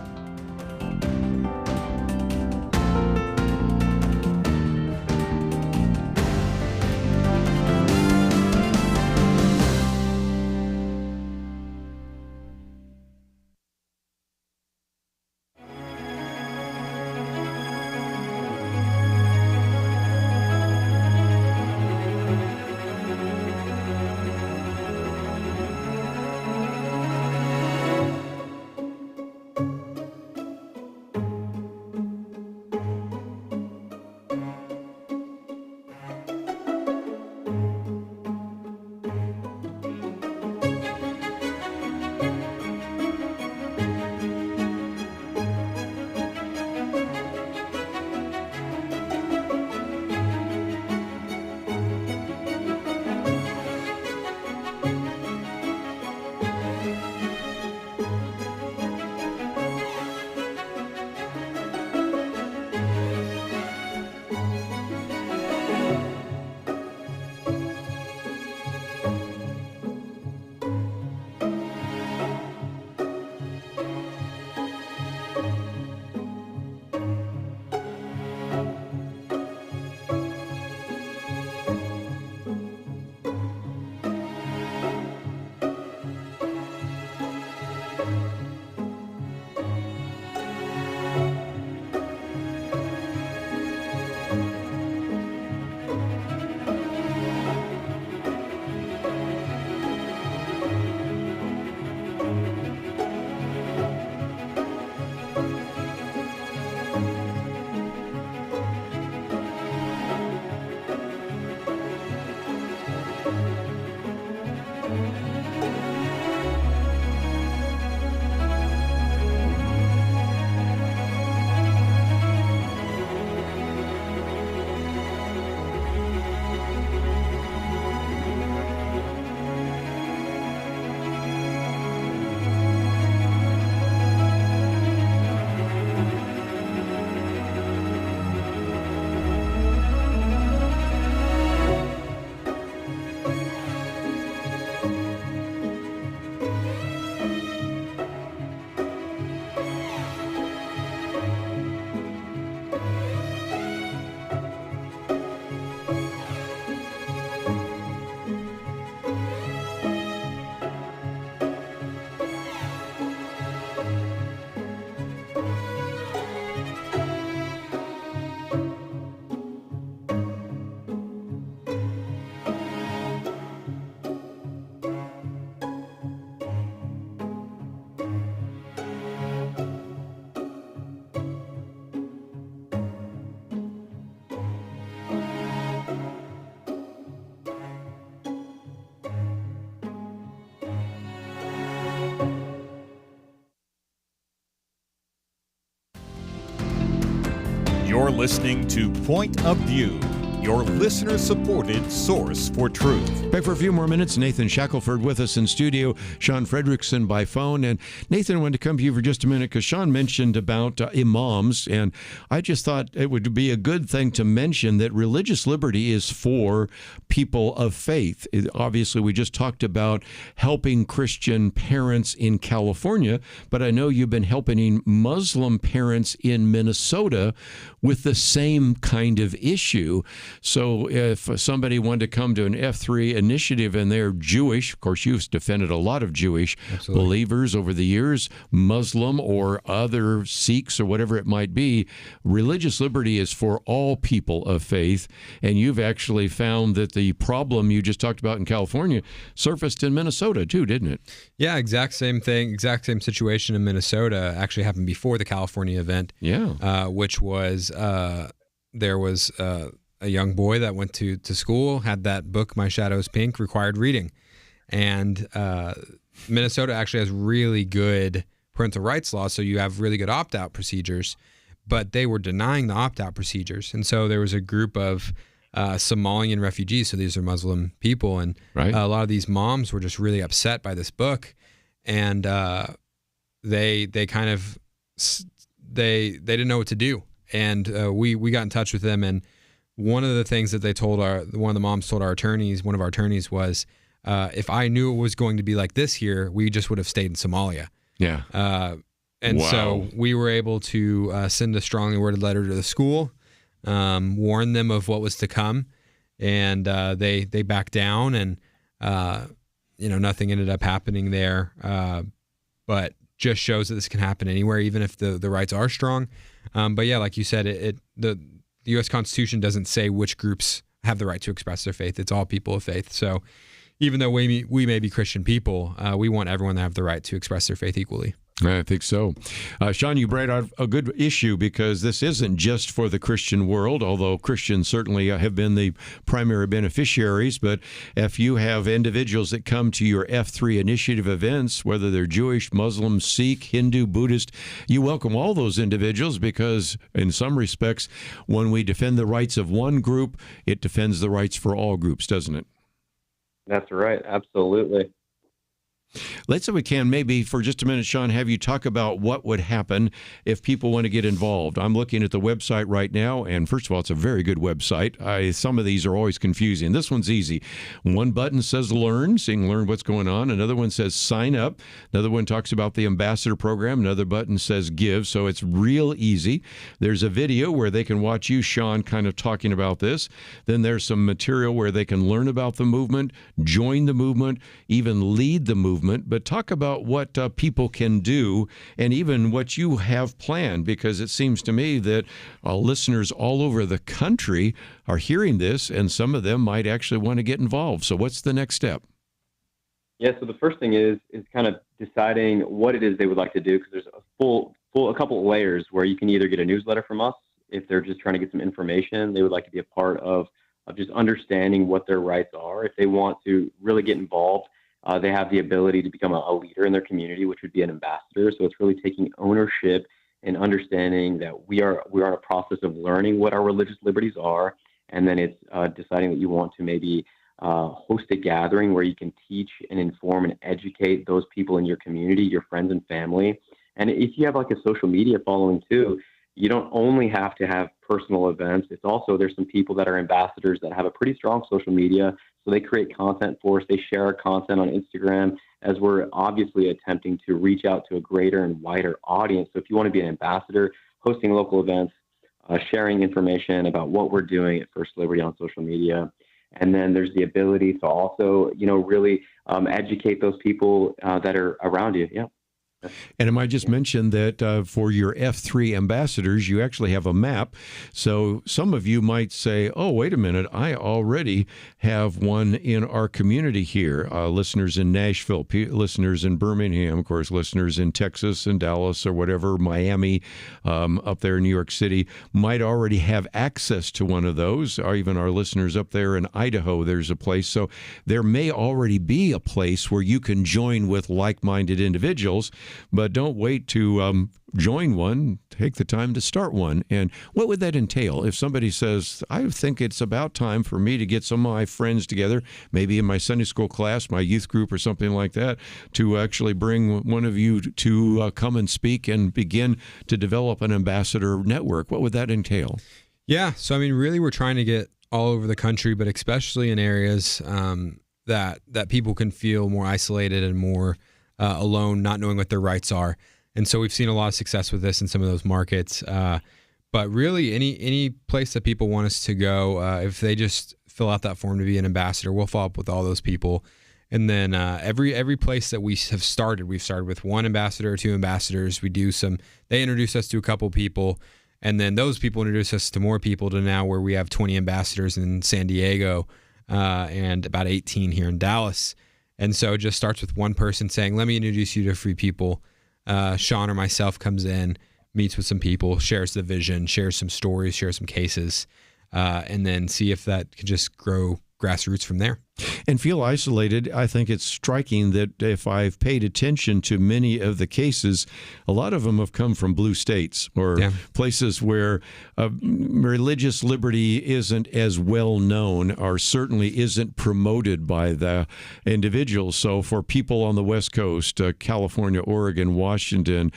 S2: You're listening to Point of View, your listener-supported source for truth.
S1: Back for a few more minutes. Nathan Shackelford with us in studio, Shaun Frederickson by phone. And Nathan, I wanted to come to you for just a minute because Shaun mentioned about imams, and I just thought it would be a good thing to mention that religious liberty is for people of faith. Obviously, we just talked about helping Christian parents in California, but I know you've been helping Muslim parents in Minnesota with the same kind of issue. So if somebody wanted to come to an F3 initiative and they're Jewish, of course, you've defended a lot of Jewish believers over the years, Muslim or other Sikhs or whatever it might be, religious liberty is for all people of faith. And you've actually found that the problem you just talked about in California surfaced in Minnesota too, didn't it?
S10: Yeah, exact same thing, exact same situation in Minnesota actually happened before the California event.
S1: Yeah.
S10: Which was there was a young boy that went to school, had that book, My Shadow's Pink, required reading. And Minnesota actually has really good parental rights laws, so you have really good opt-out procedures, but they were denying the opt-out procedures. And so there was a group of Somalian refugees, so these are Muslim people, and a lot of these moms were just really upset by this book, and they kind of they didn't know what to do, and we got in touch with them, and one of the things that they told one of the moms told our attorneys, one of our attorneys, was if I knew it was going to be like this here, we just would have stayed in Somalia.
S1: Yeah.
S10: And so we were able to send a strongly worded letter to the school, warn them of what was to come, and they backed down, and nothing ended up happening there. But just shows that this can happen anywhere, even if the rights are strong. But yeah, like you said, the U.S. Constitution doesn't say which groups have the right to express their faith. It's all people of faith. So even though we may be Christian people, we want everyone to have the right to express their faith equally.
S1: I think so. Shaun, you brought out a good issue, because this isn't just for the Christian world, although Christians certainly have been the primary beneficiaries. But if you have individuals that come to your F3 initiative events, whether they're Jewish, Muslim, Sikh, Hindu, Buddhist, you welcome all those individuals, because in some respects, when we defend the rights of one group, it defends the rights for all groups, doesn't it?
S11: That's right. Absolutely.
S1: Let's, if we can, maybe for just a minute, Shaun, have you talk about what would happen if people want to get involved. I'm looking at the website right now, and first of all, it's a very good website. Some of these are always confusing. This one's easy. One button says learn, so you can learn what's going on. Another one says sign up. Another one talks about the ambassador program. Another button says give, so it's real easy. There's a video where they can watch you, Shaun, kind of talking about this. Then there's some material where they can learn about the movement, join the movement, even lead the movement. But talk about what people can do, and even what you have planned, because it seems to me that listeners all over the country are hearing this, and some of them might actually want to get involved. So what's the next step?
S11: Yeah, so the first thing is kind of deciding what it is they would like to do, because there's a couple of layers where you can either get a newsletter from us if they're just trying to get some information. They would like to be a part of just understanding what their rights are. If they want to really get involved, they have the ability to become a leader in their community, which would be an ambassador. So it's really taking ownership and understanding that we are in a process of learning what our religious liberties are, and then it's deciding that you want to maybe host a gathering where you can teach and inform and educate those people in your community, your friends and family. And if you have like a social media following too, you don't only have to have personal events. It's also, there's some people that are ambassadors that have a pretty strong social media. So they create content for us. They share our content on Instagram, as we're obviously attempting to reach out to a greater and wider audience. So if you want to be an ambassador, hosting local events, sharing information about what we're doing at First Liberty on social media. And then there's the ability to also, really educate those people that are around you. Yeah.
S1: And I might just mention that for your F3 ambassadors, you actually have a map. So some of you might say, oh, wait a minute, I already have one in our community here. Listeners in Nashville, listeners in Birmingham, of course, listeners in Texas and Dallas or whatever, Miami, up there in New York City, might already have access to one of those, or even our listeners up there in Idaho, there's a place. So there may already be a place where you can join with like-minded individuals. But don't wait to join one. Take the time to start one. And what would that entail? If somebody says, I think it's about time for me to get some of my friends together, maybe in my Sunday school class, my youth group or something like that, to actually bring one of you to come and speak and begin to develop an ambassador network, what would that entail?
S10: Yeah. So, really, we're trying to get all over the country, but especially in areas that people can feel more isolated and more alone, not knowing what their rights are. And so we've seen a lot of success with this in some of those markets. But really, any place that people want us to go, if they just fill out that form to be an ambassador, we'll follow up with all those people. And then every place that we've started with one ambassador or two ambassadors. They introduce us to a couple people, and then those people introduce us to more people, to now where we have 20 ambassadors in San Diego and about 18 here in Dallas. And so it just starts with one person saying, let me introduce you to 3 people. Shaun or myself comes in, meets with some people, shares the vision, shares some stories, shares some cases, and then see if that could just grow grassroots from there.
S1: And feel isolated. I think it's striking that if I've paid attention to many of the cases, a lot of them have come from blue states or places where religious liberty isn't as well known or certainly isn't promoted by the individuals. So for people on the West Coast, California, Oregon, Washington,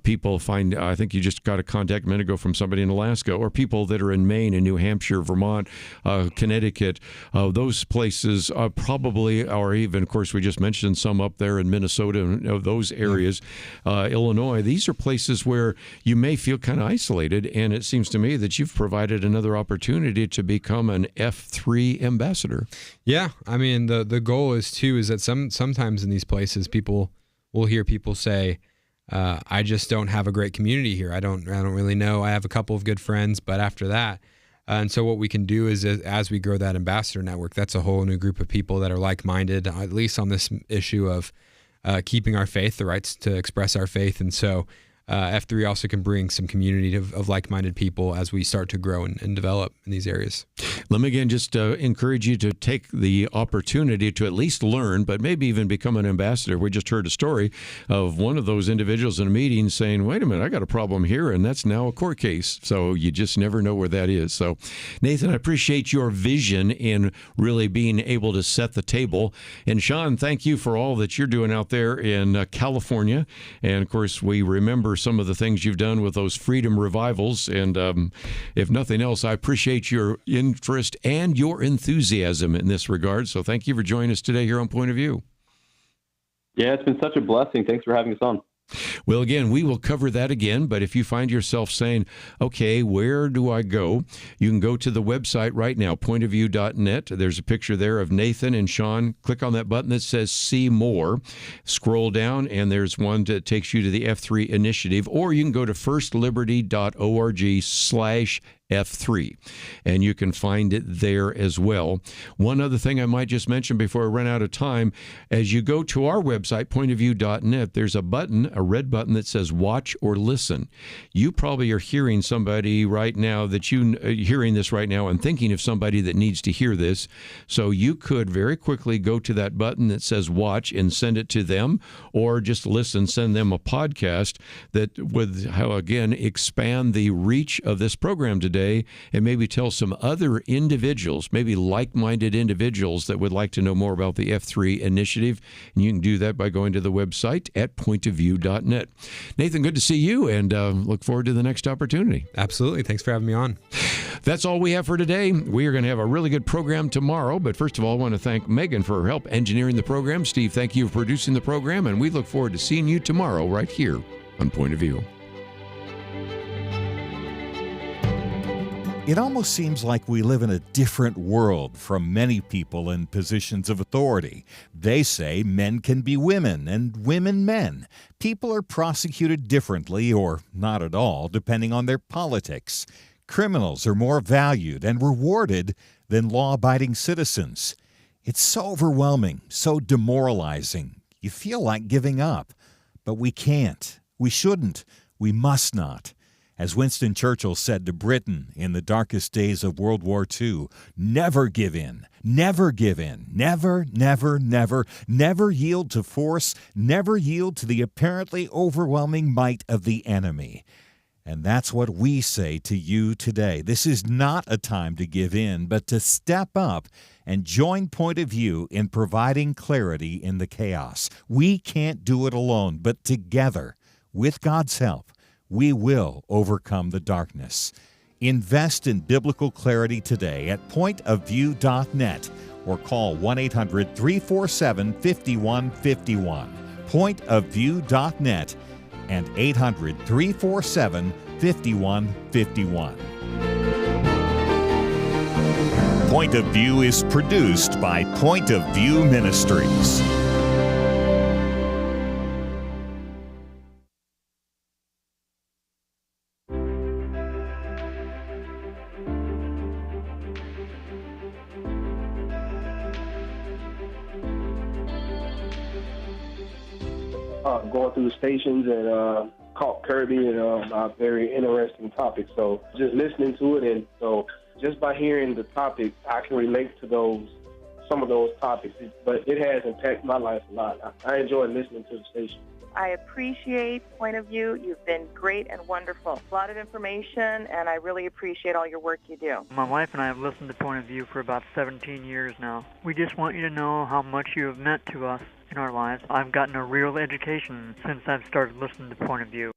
S1: people find, I think you just got a contact a minute ago from somebody in Alaska, or people that are in Maine and New Hampshire, Vermont, Connecticut, those places probably, or even, of course, we just mentioned some up there in Minnesota and those areas, Illinois. These are places where you may feel kind of isolated, and it seems to me that you've provided another opportunity to become an F3 ambassador.
S10: Yeah, I mean, the goal is that sometimes in these places, people will hear people say, I just don't have a great community here. I don't really know. I have a couple of good friends, but after that. And so what we can do is, as we grow that ambassador network, that's a whole new group of people that are like-minded, at least on this issue of keeping our faith, the rights to express our faith. And so F3 also can bring some community of like-minded people as we start to grow and develop in these areas.
S1: Let me again just encourage you to take the opportunity to at least learn, but maybe even become an ambassador. We just heard a story of one of those individuals in a meeting saying, wait a minute, I got a problem here, and that's now a court case. So you just never know where that is. So, Nathan, I appreciate your vision in really being able to set the table. And Shaun, thank you for all that you're doing out there in California. And, of course, we remember some of the things you've done with those freedom revivals. And if nothing else, I appreciate your interest and your enthusiasm in this regard. So thank you for joining us today here on Point of View.
S11: Yeah, it's been such a blessing. Thanks for having us on.
S1: Well, again, we will cover that again, but if you find yourself saying, okay, where do I go? You can go to the website right now, pointofview.net. There's a picture there of Nathan and Shaun. Click on that button that says See More. Scroll down, and there's one that takes you to the F3 initiative, or you can go to firstliberty.org/F3, and you can find it there as well. One other thing I might just mention before I run out of time, as you go to our website, pointofview.net, there's a button, a red button that says Watch or Listen. You probably are hearing somebody right now hearing this right now and thinking of somebody that needs to hear this. So you could very quickly go to that button that says Watch and send it to them, or just listen, send them a podcast that would, again, expand the reach of this program today, and maybe tell some other individuals, maybe like-minded individuals that would like to know more about the F3 initiative. And you can do that by going to the website at pointofview.net. Nathan, good to see you, and look forward to the next opportunity.
S10: Absolutely. Thanks for having me on.
S1: That's all we have for today. We are going to have a really good program tomorrow, but first of all, I want to thank Megan for her help engineering the program. Steve, thank you for producing the program, and we look forward to seeing you tomorrow right here on Point of View.
S3: It almost seems like we live in a different world from many people in positions of authority. They say men can be women and women men. People are prosecuted differently or not at all, depending on their politics. Criminals are more valued and rewarded than law-abiding citizens. It's so overwhelming, so demoralizing. You feel like giving up, but we can't. We shouldn't. We must not. As Winston Churchill said to Britain in the darkest days of World War II, never give in, never give in, never, never, never, never yield to force, never yield to the apparently overwhelming might of the enemy. And that's what we say to you today. This is not a time to give in, but to step up and join Point of View in providing clarity in the chaos. We can't do it alone, but together, with God's help, we will overcome the darkness. Invest in biblical clarity today at pointofview.net or call 1-800-347-5151. Pointofview.net and 800-347-5151.
S2: 5151. Point of View is produced by Point of View Ministries.
S4: Going through the stations and caught Kerby and a very interesting topic. So just listening to it, and so just by hearing the topic, I can relate to some of those topics. But it has impacted my life a lot. I enjoy listening to the station.
S5: I appreciate Point of View. You've been great and wonderful. A lot of information, and I really appreciate all your work you do.
S6: My wife and I have listened to Point of View for about 17 years now. We just want you to know how much you have meant to us in our lives. I've gotten a real education since I've started listening to Point of View.